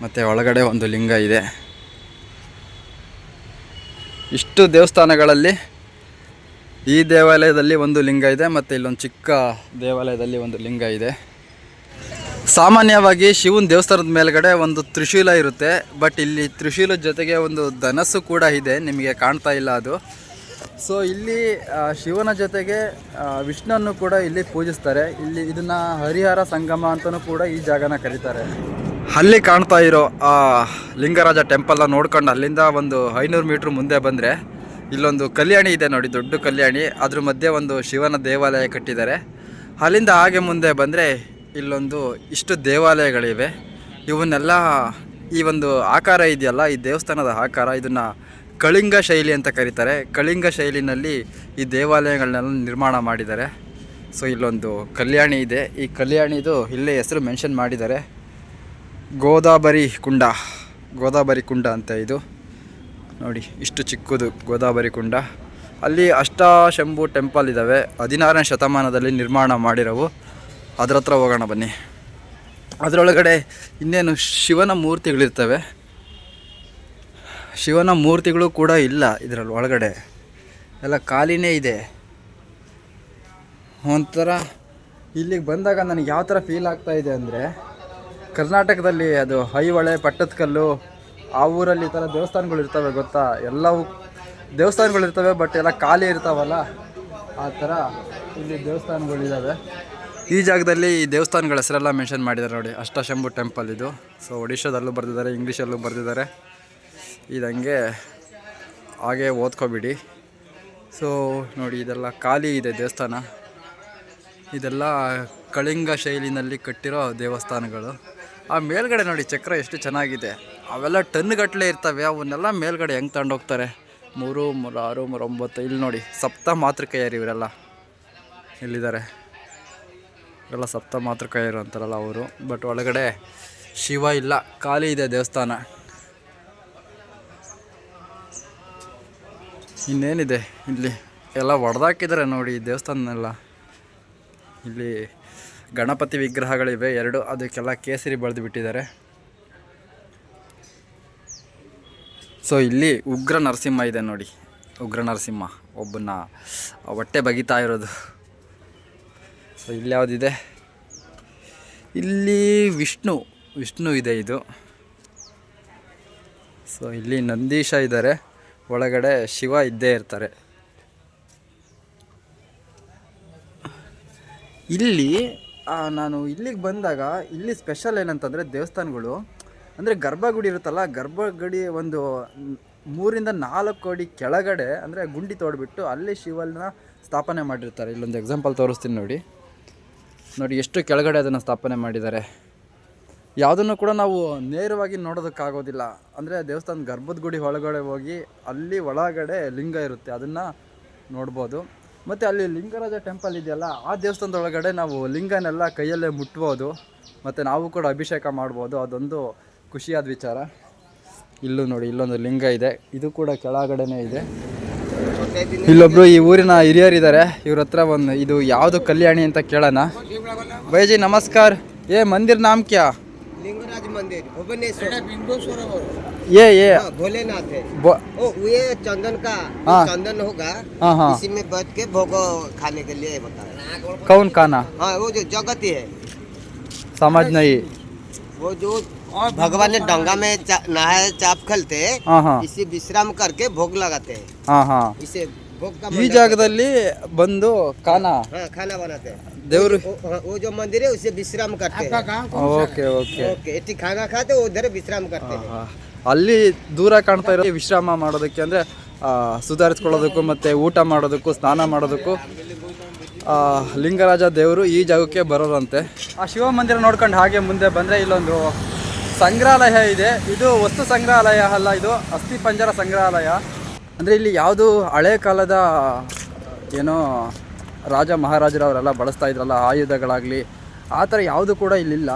[SPEAKER 1] ಮತ್ತು ಒಳಗಡೆ ಒಂದು ಲಿಂಗ ಇದೆ. ಇಷ್ಟು ದೇವಸ್ಥಾನಗಳಲ್ಲಿ ಈ ದೇವಾಲಯದಲ್ಲಿ ಒಂದು ಲಿಂಗ ಇದೆ, ಮತ್ತು ಇಲ್ಲೊಂದು ಚಿಕ್ಕ ದೇವಾಲಯದಲ್ಲಿ ಒಂದು ಲಿಂಗ ಇದೆ. ಸಾಮಾನ್ಯವಾಗಿ ಶಿವನ ದೇವಸ್ಥಾನದ ಮೇಲ್ಗಡೆ ಒಂದು ತ್ರಿಶೂಲ ಇರುತ್ತೆ, ಬಟ್ ಇಲ್ಲಿ ತ್ರಿಶೂಲದ ಜೊತೆಗೆ ಒಂದು ಧನಸ್ಸು ಕೂಡ ಇದೆ, ನಿಮಗೆ ಕಾಣ್ತಾ ಇಲ್ಲ ಅದು. ಸೊ ಇಲ್ಲಿ ಶಿವನ ಜೊತೆಗೆ ವಿಷ್ಣುವನ್ನು ಕೂಡ ಇಲ್ಲಿ ಪೂಜಿಸ್ತಾರೆ. ಇಲ್ಲಿ ಇದನ್ನು ಹರಿಹರ ಸಂಗಮ ಅಂತಲೂ ಕೂಡ ಈ ಜಾಗನ ಕರೀತಾರೆ. ಅಲ್ಲಿ ಕಾಣ್ತಾ ಇರೋ ಆ ಲಿಂಗರಾಜ ಟೆಂಪಲ್ನ ನೋಡ್ಕೊಂಡು ಅಲ್ಲಿಂದ ಒಂದು 500 ಮೀಟ್ರ್ ಮುಂದೆ ಬಂದರೆ ಇಲ್ಲೊಂದು ಕಲ್ಯಾಣಿ ಇದೆ ನೋಡಿ, ದೊಡ್ಡ ಕಲ್ಯಾಣಿ. ಅದ್ರ ಮಧ್ಯೆ ಒಂದು ಶಿವನ ದೇವಾಲಯ ಕಟ್ಟಿದ್ದಾರೆ. ಅಲ್ಲಿಂದ ಹಾಗೆ ಮುಂದೆ ಬಂದರೆ ಇಲ್ಲೊಂದು ಇಷ್ಟು ದೇವಾಲಯಗಳಿವೆ. ಇವನ್ನೆಲ್ಲ ಈ ಒಂದು ಆಕಾರ ಇದೆಯಲ್ಲ, ಈ ದೇವಸ್ಥಾನದ ಆಕಾರ, ಇದನ್ನು ಕಳಿಂಗ ಶೈಲಿ ಅಂತ ಕರೀತಾರೆ. ಕಳಿಂಗ ಶೈಲಿನಲ್ಲಿ ಈ ದೇವಾಲಯಗಳನ್ನೆಲ್ಲ ನಿರ್ಮಾಣ ಮಾಡಿದ್ದಾರೆ. ಸೊ ಇಲ್ಲೊಂದು ಕಲ್ಯಾಣಿ ಇದೆ. ಈ ಕಲ್ಯಾಣಿದು ಇಲ್ಲೇ ಹೆಸರು ಮೆನ್ಷನ್ ಮಾಡಿದ್ದಾರೆ, ಗೋದಾವರಿ ಕುಂಡ ಅಂತ. ಇದು ನೋಡಿ ಇಷ್ಟು ಚಿಕ್ಕದು ಗೋದಾವರಿ ಕುಂಡ. ಅಲ್ಲಿ ಅಷ್ಟಾಶಂಭು ಟೆಂಪಲ್ ಇದ್ದಾವೆ, 16ನೇ ಶತಮಾನದಲ್ಲಿ ನಿರ್ಮಾಣ ಮಾಡಿರೋವು. ಅದರ ಹತ್ರ ಹೋಗೋಣ ಬನ್ನಿ. ಅದರೊಳಗಡೆ ಇನ್ನೇನು ಶಿವನ ಮೂರ್ತಿಗಳಿರ್ತವೆ. ಶಿವನ ಮೂರ್ತಿಗಳು ಕೂಡ ಇಲ್ಲ ಇದರಲ್ಲಿ, ಒಳಗಡೆ ಎಲ್ಲ ಖಾಲಿನೇ ಇದೆ. ಒಂಥರ ಇಲ್ಲಿಗೆ ಬಂದಾಗ ನನಗೆ ಯಾವ ಥರ ಫೀಲ್ ಆಗ್ತಾ ಇದೆ ಅಂದರೆ, ಕರ್ನಾಟಕದಲ್ಲಿ ಅದು ಐಹೊಳೆ, ಪಟ್ಟದಕಲ್ಲು, ಆ ಊರಲ್ಲಿ ಈ ಥರ ದೇವಸ್ಥಾನಗಳು ಇರ್ತವೆ ಗೊತ್ತಾ, ಎಲ್ಲವೂ ದೇವಸ್ಥಾನಗಳಿರ್ತವೆ ಬಟ್ ಎಲ್ಲ ಖಾಲಿ ಇರ್ತಾವಲ್ಲ, ಆ ಥರ ಇಲ್ಲಿ ದೇವಸ್ಥಾನಗಳಿದ್ದಾವೆ. ಈ ಜಾಗದಲ್ಲಿ ಈ ದೇವಸ್ಥಾನಗಳ ಹೆಸರೆಲ್ಲ ಮೆನ್ಷನ್ ಮಾಡಿದ್ದಾರೆ ನೋಡಿ. ಅಷ್ಟಾಶಂಭು ಟೆಂಪಲ್ ಇದು. ಸೊ ಒಡಿಶಾದಲ್ಲೂ ಬರೆದಿದ್ದಾರೆ, ಇಂಗ್ಲೀಷಲ್ಲೂ ಬರೆದಿದ್ದಾರೆ. ಇದಂಗೆ ಹಾಗೆ ಓದ್ಕೊಬಿಡಿ. ಸೊ ನೋಡಿ ಇದೆಲ್ಲ ಖಾಲಿ ಇದೆ ದೇವಸ್ಥಾನ. ಇದೆಲ್ಲ ಕಳಿಂಗ ಶೈಲಿನಲ್ಲಿ ಕಟ್ಟಿರೋ ದೇವಸ್ಥಾನಗಳು. ಆ ಮೇಲ್ಗಡೆ ನೋಡಿ ಚಕ್ರ ಎಷ್ಟು ಚೆನ್ನಾಗಿದೆ. ಅವೆಲ್ಲ ಟನ್ಗಟ್ಟಲೆ ಇರ್ತವೆ. ಅವನ್ನೆಲ್ಲ ಮೇಲ್ಗಡೆ ಹೆಂಗೆ ತಗೊಂಡೋಗ್ತಾರೆ? 3, 6, 9. ಇಲ್ಲಿ ನೋಡಿ ಸಪ್ತ ಮಾತೃಕೆಯರು ಇವರೆಲ್ಲ ಇಲ್ಲಿದ್ದಾರೆ. ಇವರೆಲ್ಲ ಸಪ್ತ ಮಾತೃಕೆಯರು ಅಂತಾರಲ್ಲ ಅವರು. ಬಟ್ ಒಳಗಡೆ ಶಿವ ಇಲ್ಲ, ಖಾಲಿ ಇದೆ ದೇವಸ್ಥಾನ. ಇನ್ನೇನಿದೆ ಇಲ್ಲಿ ಎಲ್ಲ ಹೊಡೆದಾಕಿದ್ದಾರೆ ನೋಡಿ ಈ ದೇವಸ್ಥಾನನೆಲ್ಲ. ಇಲ್ಲಿ ಗಣಪತಿ ವಿಗ್ರಹಗಳಿವೆ 2, ಅದಕ್ಕೆಲ್ಲ ಕೇಸರಿ ಬಳೆದು ಬಿಟ್ಟಿದ್ದಾರೆ. ಸೊ ಇಲ್ಲಿ ಉಗ್ರ ನರಸಿಂಹ ಇದೆ ನೋಡಿ, ಉಗ್ರ ನರಸಿಂಹ ಒಬ್ಬನ ಹೊಟ್ಟೆ ಬಗಿತಾ ಇರೋದು. ಸೊ ಇಲ್ಲಿ ಯಾವುದಿದೆ? ಇಲ್ಲಿ ವಿಷ್ಣು ಇದೆ ಇದು. ಸೊ ಇಲ್ಲಿ ನಂದೀಶ ಇದ್ದಾರೆ, ಒಳಗಡೆ ಶಿವ ಇದ್ದೇ ಇರ್ತಾರೆ. ಇಲ್ಲಿ ನಾನು ಇಲ್ಲಿಗೆ ಬಂದಾಗ ಇಲ್ಲಿ ಸ್ಪೆಷಲ್ ಏನಂತಂದರೆ ದೇವಸ್ಥಾನಗಳು ಅಂದರೆ ಗರ್ಭಗುಡಿ ಇರುತ್ತಲ್ಲ, ಗರ್ಭಗುಡಿ ಒಂದು 3-4 ಅಡಿ ಕೆಳಗಡೆ ಅಂದರೆ ಗುಂಡಿ ತೋಡ್ಬಿಟ್ಟು ಅಲ್ಲಿ ಶಿವನ ಸ್ಥಾಪನೆ ಮಾಡಿರ್ತಾರೆ. ಇಲ್ಲೊಂದು ಎಕ್ಸಾಂಪಲ್ ತೋರಿಸ್ತೀನಿ ನೋಡಿ. ಎಷ್ಟು ಕೆಳಗಡೆ ಅದನ್ನು ಸ್ಥಾಪನೆ ಮಾಡಿದ್ದಾರೆ. ಯಾವುದನ್ನು ಕೂಡ ನಾವು ನೇರವಾಗಿ ನೋಡೋದಕ್ಕಾಗೋದಿಲ್ಲ. ಅಂದರೆ ದೇವಸ್ಥಾನ ಗರ್ಭದ ಗುಡಿ ಒಳಗಡೆ ಹೋಗಿ ಅಲ್ಲಿ ಒಳಗಡೆ ಲಿಂಗ ಇರುತ್ತೆ, ಅದನ್ನು ನೋಡ್ಬೋದು. ಮತ್ತು ಅಲ್ಲಿ ಲಿಂಗರಾಜ ಟೆಂಪಲ್ ಇದೆಯಲ್ಲ, ಆ ದೇವಸ್ಥಾನದೊಳಗಡೆ ನಾವು ಲಿಂಗನೆಲ್ಲ ಕೈಯಲ್ಲೇ ಮುಟ್ಬೋದು, ಮತ್ತು ನಾವು ಕೂಡ ಅಭಿಷೇಕ ಮಾಡ್ಬೋದು. ಅದೊಂದು ಖುಷಿಯಾದ ವಿಚಾರ. ಇಲ್ಲೂ ನೋಡಿ ಇಲ್ಲೊಂದು ಲಿಂಗ ಇದೆ, ಇದು ಕೂಡ ಕೆಳಗಡೆನೇ ಇದೆ. ಇಲ್ಲೊಬ್ರು ಈ ಊರಿನ ಹಿರಿಯರಿದ್ದಾರೆ, ಇವ್ರ ಹತ್ರ ಒಂದು ಇದು ಯಾವುದು ಕಲ್ಯಾಣಿ ಅಂತ ಕೇಳೋಣ. ಭೈಜಿ ನಮಸ್ಕಾರ. ಏ ಮಂದಿರ್ ನಾಮ್ ಕ್ಯಾ?
[SPEAKER 4] लिंगराज मंदिर भुवनेश्वर
[SPEAKER 1] ये
[SPEAKER 4] भोलेनाथ है।
[SPEAKER 1] बो-
[SPEAKER 4] ओ ये चंदन का
[SPEAKER 1] हाँ।
[SPEAKER 4] चंदन होगा,
[SPEAKER 1] हाँ हाँ
[SPEAKER 4] इसी में बैठ के भोग खाने के लिए बता रहे।
[SPEAKER 1] कौन खाना
[SPEAKER 4] हाँ वो जो जगत है,
[SPEAKER 1] समझ नहीं.
[SPEAKER 4] वो जो भगवान ने डंगा में नहाए चाप खलते,
[SPEAKER 1] हाँ हाँ
[SPEAKER 4] इसी विश्राम करके भोग लगाते हैं।
[SPEAKER 1] हाँ हाँ
[SPEAKER 4] इसे भोग का
[SPEAKER 1] ಈ
[SPEAKER 4] मंडप
[SPEAKER 1] ಜಾಗದಲ್ಲಿ ಬಂದು ಕಾನ
[SPEAKER 4] है। हाँ खाना बनाते हैं।
[SPEAKER 1] ದೇವ್ರು.
[SPEAKER 4] वो जो मंदिर है उसे विश्राम करते हैं।
[SPEAKER 1] Okay okay.
[SPEAKER 4] ओके इसी खाना खाते उधर विश्राम करते हैं।
[SPEAKER 1] ಅಲ್ಲಿ ದೂರ ಕಾಣ್ತಾ ಇರೋ ವಿಶ್ರಾಮ ಮಾಡೋದಕ್ಕೆ ಅಂದರೆ ಸುಧಾರಿಸ್ಕೊಳ್ಳೋದಕ್ಕೂ ಮತ್ತು ಊಟ ಮಾಡೋದಕ್ಕೂ ಸ್ನಾನ ಮಾಡೋದಕ್ಕೂ ಲಿಂಗರಾಜ ದೇವರು ಈ ಜಾಗಕ್ಕೆ ಬರೋರಂತೆ. ಆ ಶಿವ ಮಂದಿರ ನೋಡ್ಕೊಂಡು ಹಾಗೆ ಮುಂದೆ ಬಂದರೆ ಇಲ್ಲೊಂದು ಸಂಗ್ರಹಾಲಯ ಇದೆ. ಇದು ವಸ್ತು ಸಂಗ್ರಹಾಲಯ ಅಲ್ಲ, ಇದು ಅಸ್ಥಿ ಪಂಜರ ಸಂಗ್ರಹಾಲಯ. ಅಂದರೆ ಇಲ್ಲಿ ಯಾವುದು ಹಳೆ ಕಾಲದ ಏನೋ ರಾಜ ಮಹಾರಾಜರವರೆಲ್ಲ ಬಳಸ್ತಾ ಇದ್ರಲ್ಲ ಆಯುಧಗಳಾಗಲಿ ಆ ಥರ ಯಾವುದು ಕೂಡ ಇಲ್ಲಿಲ್ಲ.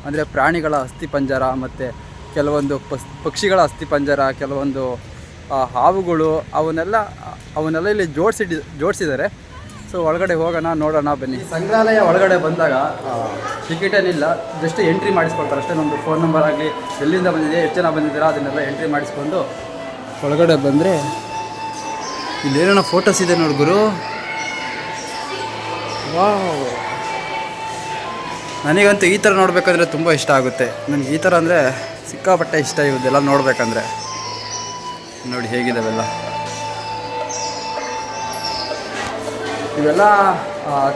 [SPEAKER 1] ಅಂದರೆ ಪ್ರಾಣಿಗಳ ಅಸ್ಥಿ ಪಂಜರ ಮತ್ತು ಕೆಲವೊಂದು ಪಕ್ಷಿಗಳ ಅಸ್ಥಿ ಪಂಜರ, ಕೆಲವೊಂದು ಹಾವುಗಳು ಅವನ್ನೆಲ್ಲ ಇಲ್ಲಿ ಜೋಡಿಸಿದ್ದಾರೆ. ಸೊ ಒಳಗಡೆ ಹೋಗೋಣ, ನೋಡೋಣ ಬನ್ನಿ. ಸಂಗ್ರಹಾಲಯ ಒಳಗಡೆ ಬಂದಾಗ ಟಿಕೆಟ್ ಏನಿಲ್ಲ, ಜಸ್ಟ್ ಎಂಟ್ರಿ ಮಾಡಿಸ್ಕೊಳ್ತಾರೆ ಅಷ್ಟೇ. ನಮ್ಮದು ಫೋನ್ ನಂಬರ್ ಆಗಲಿ, ಎಲ್ಲಿಂದ ಬಂದಿದೆ, ಎಷ್ಟು ಜನ ಬಂದಿದ್ದೀರಾ ಅದನ್ನೆಲ್ಲ ಎಂಟ್ರಿ ಮಾಡಿಸ್ಕೊಂಡು ಒಳಗಡೆ ಬಂದರೆ ಇಲ್ಲೇನೋ ಫೋಟೋಸ್ ಇದೆ ನೋಡಿ ಗುರು. ವಾವ್, ನನಗಂತೂ ಈ ಥರ ನೋಡಬೇಕಂದ್ರೆ ತುಂಬ ಇಷ್ಟ ಆಗುತ್ತೆ. ನನಗೆ ಈ ಥರ ಅಂದರೆ ಸಿಕ್ಕಾಪಟ್ಟೆ ಇಷ್ಟ ಇವದೆಲ್ಲ ನೋಡಬೇಕಂದ್ರೆ. ನೋಡಿ ಹೇಗಿದಾವೆಲ್ಲ, ಇವೆಲ್ಲ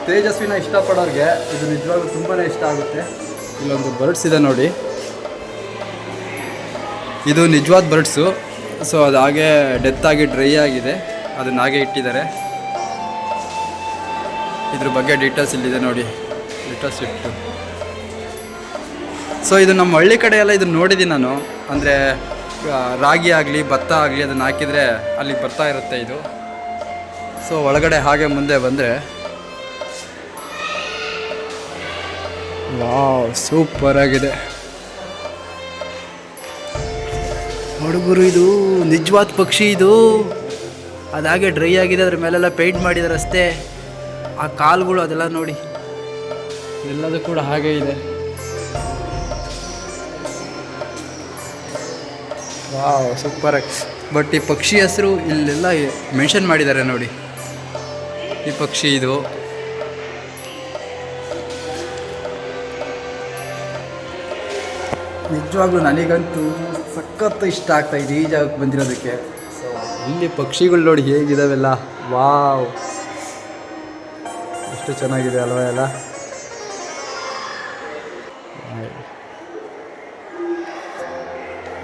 [SPEAKER 1] ತೇಜಸ್ವಿನ ಇಷ್ಟಪಡೋರಿಗೆ ಇದು ನಿಜವಾಗ್ಲೂ ತುಂಬಾ ಇಷ್ಟ ಆಗುತ್ತೆ. ಇಲ್ಲೊಂದು ಬರ್ಡ್ಸ್ ಇದೆ ನೋಡಿ, ಇದು ನಿಜವಾದ ಬರ್ಡ್ಸು. ಸೊ ಅದು ಹಾಗೆ ಡೆತ್ ಆಗಿ ಡ್ರೈ ಆಗಿದೆ, ಅದನ್ನ ಹಾಗೆ ಇಟ್ಟಿದ್ದಾರೆ. ಇದ್ರ ಬಗ್ಗೆ ಡೀಟೇಲ್ಸ್ ಇಲ್ಲಿದೆ ನೋಡಿ, ಡೀಟೇಲ್ಸ್ ಇಟ್ಟು. ಸೊ ಇದು ನಮ್ಮ ಹಳ್ಳಿ ಕಡೆ ಎಲ್ಲ ಇದನ್ನು ನೋಡಿದ್ದೀನಿ ನಾನು. ಅಂದರೆ ರಾಗಿ ಆಗಲಿ ಭತ್ತ ಆಗಲಿ ಅದನ್ನು ಹಾಕಿದರೆ ಅಲ್ಲಿಗೆ ಬರ್ತಾ ಇರುತ್ತೆ ಇದು. ಸೊ ಒಳಗಡೆ ಹಾಗೆ ಮುಂದೆ ಬಂದರೆ ವಾವ್, ಸೂಪರ್ ಆಗಿದೆ ಹುಡುಗರು. ಇದು ನಿಜವಾದ ಪಕ್ಷಿ ಇದು, ಅದಾಗೆ ಡ್ರೈ ಆಗಿದೆ, ಅದ್ರ ಮೇಲೆಲ್ಲ ಪೇಂಟ್ ಮಾಡಿದ್ದಾರೆ ಅಷ್ಟೇ. ಆ ಕಾಲುಗಳು ಅದೆಲ್ಲ ನೋಡಿ, ಎಲ್ಲದೂ ಕೂಡ ಹಾಗೆ ಇದೆ. ವಾವ್, ಸೂಪರ್ ಆಗಿ. ಬಟ್ ಈ ಪಕ್ಷಿ ಹೆಸರು ಇಲ್ಲೆಲ್ಲ ಮೆನ್ಷನ್ ಮಾಡಿದ್ದಾರೆ ನೋಡಿ. ಈ ಪಕ್ಷಿ ಇದು ನಿಜವಾಗ್ಲೂ ನನಗಂತೂ ಸಖತ್ತು ಇಷ್ಟ ಆಗ್ತಾಯಿದೆ ಈ ಜಾಗಕ್ಕೆ ಬಂದಿರೋದಕ್ಕೆ. ಸೊ ಇಲ್ಲಿ ಪಕ್ಷಿಗಳು ನೋಡಿ ಹೇಗಿದಾವೆಲ್ಲ. ವಾವ್, ಎಷ್ಟು ಚೆನ್ನಾಗಿದೆ ಅಲ್ವಾ ಎಲ್ಲ.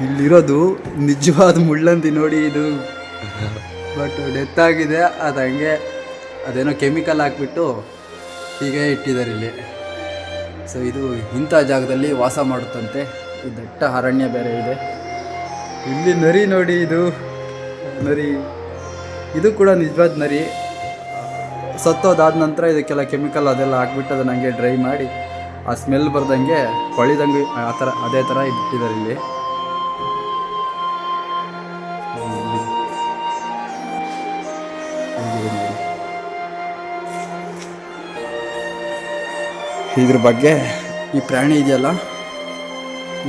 [SPEAKER 1] ಇಲ್ಲಿರೋದು ನಿಜವಾದ ಮುಳ್ಳಂದಿ ನೋಡಿ ಇದು. ಬಟ್ ಡೆತ್ ಆಗಿದೆ, ಅದು ಹಂಗೆ ಅದೇನೋ ಕೆಮಿಕಲ್ ಹಾಕ್ಬಿಟ್ಟು ಹೀಗೆ ಇಟ್ಟಿದ್ದಾರೆ ಇಲ್ಲಿ. ಸೊ ಇದು ಇಂಥ ಜಾಗದಲ್ಲಿ ವಾಸ ಮಾಡುತ್ತಂತೆ. ಈ ದಟ್ಟ ಅರಣ್ಯ ಬೇರೆ ಇದೆ. ಇಲ್ಲಿ ನರಿ ನೋಡಿ, ಇದು ನರಿ, ಇದು ಕೂಡ ನಿಜವಾದ ನರಿ. ಸತ್ತೋದಾದ ನಂತರ ಇದಕ್ಕೆಲ್ಲ ಕೆಮಿಕಲ್ ಅದೆಲ್ಲ ಹಾಕ್ಬಿಟ್ಟು ಅದನ್ನ ಹಂಗೆ ಡ್ರೈ ಮಾಡಿ ಆ ಸ್ಮೆಲ್ ಬರ್ದಂಗೆ ಕೊಳಿದಂಗೆ ಆ ಥರ ಅದೇ ಥರ ಇಟ್ಟಿದ್ದಾರೆ ಇಲ್ಲಿ. ಇದ್ರ ಬಗ್ಗೆ ಈ ಪ್ರಾಣಿ ಇದೆಯಲ್ಲ,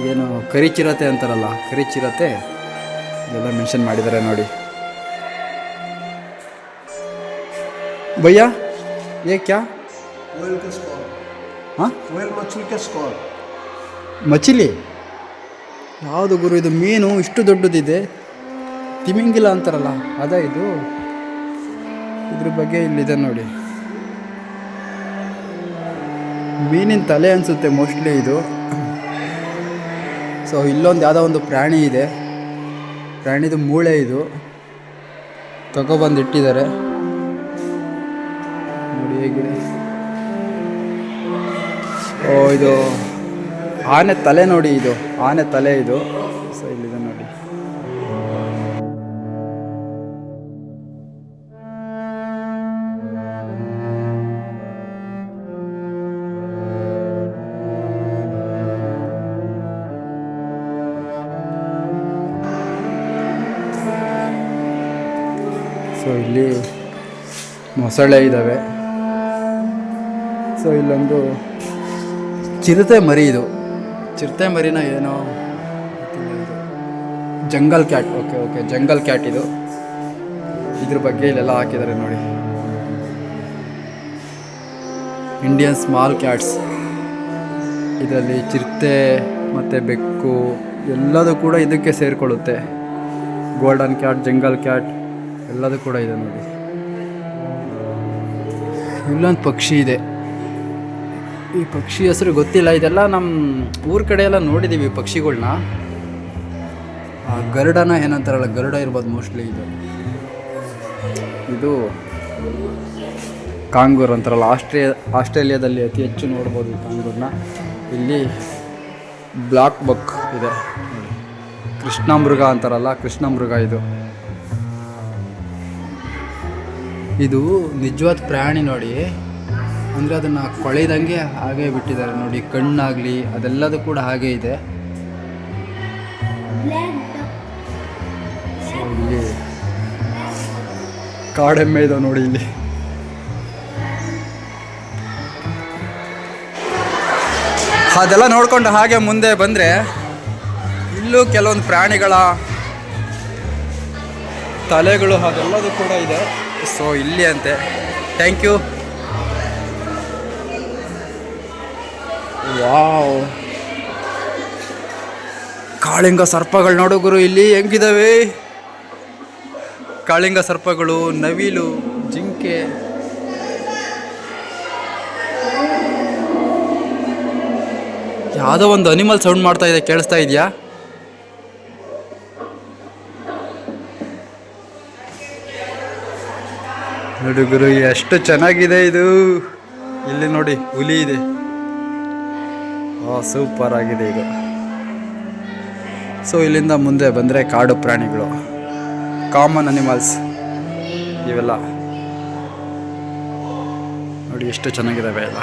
[SPEAKER 1] ಏನು ಕರಿಚಿರತೆ ಅಂತಾರಲ್ಲ, ಕರಿಚಿರತೆ ಇದೆಲ್ಲ ಮೆನ್ಷನ್ ಮಾಡಿದ್ದಾರೆ ನೋಡಿ. ಭಯ್ಯ ये क्या?
[SPEAKER 2] व्हेल का स्कॉल।
[SPEAKER 1] हाँ,
[SPEAKER 2] व्हेल मछली का स्कॉल।
[SPEAKER 1] ಮಚಿಲಿ ಯಾವುದು ಗುರು ಇದು? ಮೀನು ಇಷ್ಟು ದೊಡ್ಡದಿದೆ, ತಿಮಿಂಗಿಲ ಅಂತಾರಲ್ಲ ಅದ ಇದು. ಇದ್ರ ಬಗ್ಗೆ ಇಲ್ಲಿದೆ ನೋಡಿ. ಮೀನಿನ ತಲೆ ಅನಿಸುತ್ತೆ ಮೋಸ್ಟ್ಲಿ ಇದು. ಸೊ ಇಲ್ಲೊಂದು ಯಾವುದೋ ಒಂದು ಪ್ರಾಣಿ ಇದೆ, ಪ್ರಾಣಿದು ಮೂಳೆ ಇದು, ತಗೊಬಂದು ಇಟ್ಟಿದ್ದಾರೆ ನೋಡಿ ಹೇಗಿದೆ. ಓ, ಇದು ಆನೆ ತಲೆ ನೋಡಿ, ಇದು ಆನೆ ತಲೆ ಇದು. ಸೊ ಇಲ್ಲಿದೆ ನೋಡಿ. ಸೊ ಸೊ ಇಲ್ಲಿ ಮೊಸಳೆ ಇದ್ದಾವೆ. ಸೊ ಇಲ್ಲೊಂದು ಚಿರತೆ ಮರಿ, ಇದು ಚಿರತೆ ಮರಿನ ಏನೋ jungle cat. Okay jungle cat ಇದು. ಇದ್ರ ಬಗ್ಗೆ ಇಲ್ಲೆಲ್ಲ ಹಾಕಿದ್ದಾರೆ ನೋಡಿ. Indian small cats. ಇದರಲ್ಲಿ ಚಿರತೆ ಮತ್ತು ಬೆಕ್ಕು ಎಲ್ಲದೂ ಕೂಡ ಇದಕ್ಕೆ ಸೇರಿಕೊಳ್ಳುತ್ತೆ. ಗೋಲ್ಡನ್ ಕ್ಯಾಟ್, ಜಂಗಲ್ ಕ್ಯಾಟ್ ಎಲ್ಲದೂ ಕೂಡ ಇದೆ ನೋಡಿ. ಇಲ್ಲೊಂದು ಪಕ್ಷಿ ಇದೆ. ಈ ಪಕ್ಷಿ ಹೆಸರು ಗೊತ್ತಿಲ್ಲ. ಇದೆಲ್ಲ ನಮ್ಮ ಊರ ಕಡೆ ಎಲ್ಲ ನೋಡಿದ್ದೀವಿ ಪಕ್ಷಿಗಳ್ನ. ಗರುಡನ ಏನಂತಾರಲ್ಲ, ಗರುಡ ಇರ್ಬೋದು ಮೋಸ್ಟ್ಲಿ. ಇದು ಕಾಂಗೂರ್ ಅಂತಾರಲ್ಲ, ಆಸ್ಟ್ರೇಲಿಯಾದಲ್ಲಿ ಅತಿ ಹೆಚ್ಚು ನೋಡ್ಬೋದು ಈ ಕಾಂಗೂರ್ನ. ಇಲ್ಲಿ ಬ್ಲಾಕ್ ಬಕ್ ಇದೆ ನೋಡಿ. ಕೃಷ್ಣಮೃಗ ಅಂತಾರಲ್ಲ, ಕೃಷ್ಣಮೃಗ ಇದು. ಇದು ನಿಜವಾದ ಪ್ರಾಣಿ ನೋಡಿ. ಅಂದರೆ ಅದನ್ನು ಕೊಳೆದಂಗೆ ಹಾಗೆ ಬಿಟ್ಟಿದ್ದಾರೆ ನೋಡಿ. ಕಣ್ಣಾಗಲಿ ಅದೆಲ್ಲದೂ ಕೂಡ ಹಾಗೆ ಇದೆ. ಸೊ ಇಲ್ಲಿ ಕಾಡೆಮ್ಮೆ ಇದಾವೆ ನೋಡಿ ಇಲ್ಲಿ. ಅದೆಲ್ಲ ನೋಡ್ಕೊಂಡು ಹಾಗೆ ಮುಂದೆ ಬಂದರೆ ಇಲ್ಲೂ ಕೆಲವೊಂದು ಪ್ರಾಣಿಗಳ ತಲೆಗಳು ಅದೆಲ್ಲದೂ ಕೂಡ ಇದೆ. ಸೊ ಇಲ್ಲಿ ಅಂತೆ. Thank you. ವಾವ್, ಕಾಳಿಂಗ ಸರ್ಪಗಳು ನೋಡು ಗುರು ಇಲ್ಲಿ ಹೆಂಗಿದಾವೆ. ಕಾಳಿಂಗ ಸರ್ಪಗಳು, ನವಿಲು, ಜಿಂಕೆ. ಯಾವುದೋ ಒಂದು ಅನಿಮಲ್ ಸೌಂಡ್ ಮಾಡ್ತಾ ಇದೆ, ಕೇಳಿಸ್ತಾ ಇದೆಯಾ? ನೋಡಿ ಗುರು ಎಷ್ಟು ಚೆನ್ನಾಗಿದೆ ಇದು. ಇಲ್ಲಿ ನೋಡಿ ಹುಲಿ ಇದೆ. ಸೂಪರ್ ಆಗಿದೆ ಇದು. ಸೊ ಇಲ್ಲಿಂದ ಮುಂದೆ ಬಂದರೆ ಕಾಡು ಪ್ರಾಣಿಗಳು, ಕಾಮನ್ ಅನಿಮಲ್ಸ್ ಇವೆಲ್ಲ ನೋಡಿ ಎಷ್ಟು ಚೆನ್ನಾಗಿದ್ದಾವೆ ಎಲ್ಲ.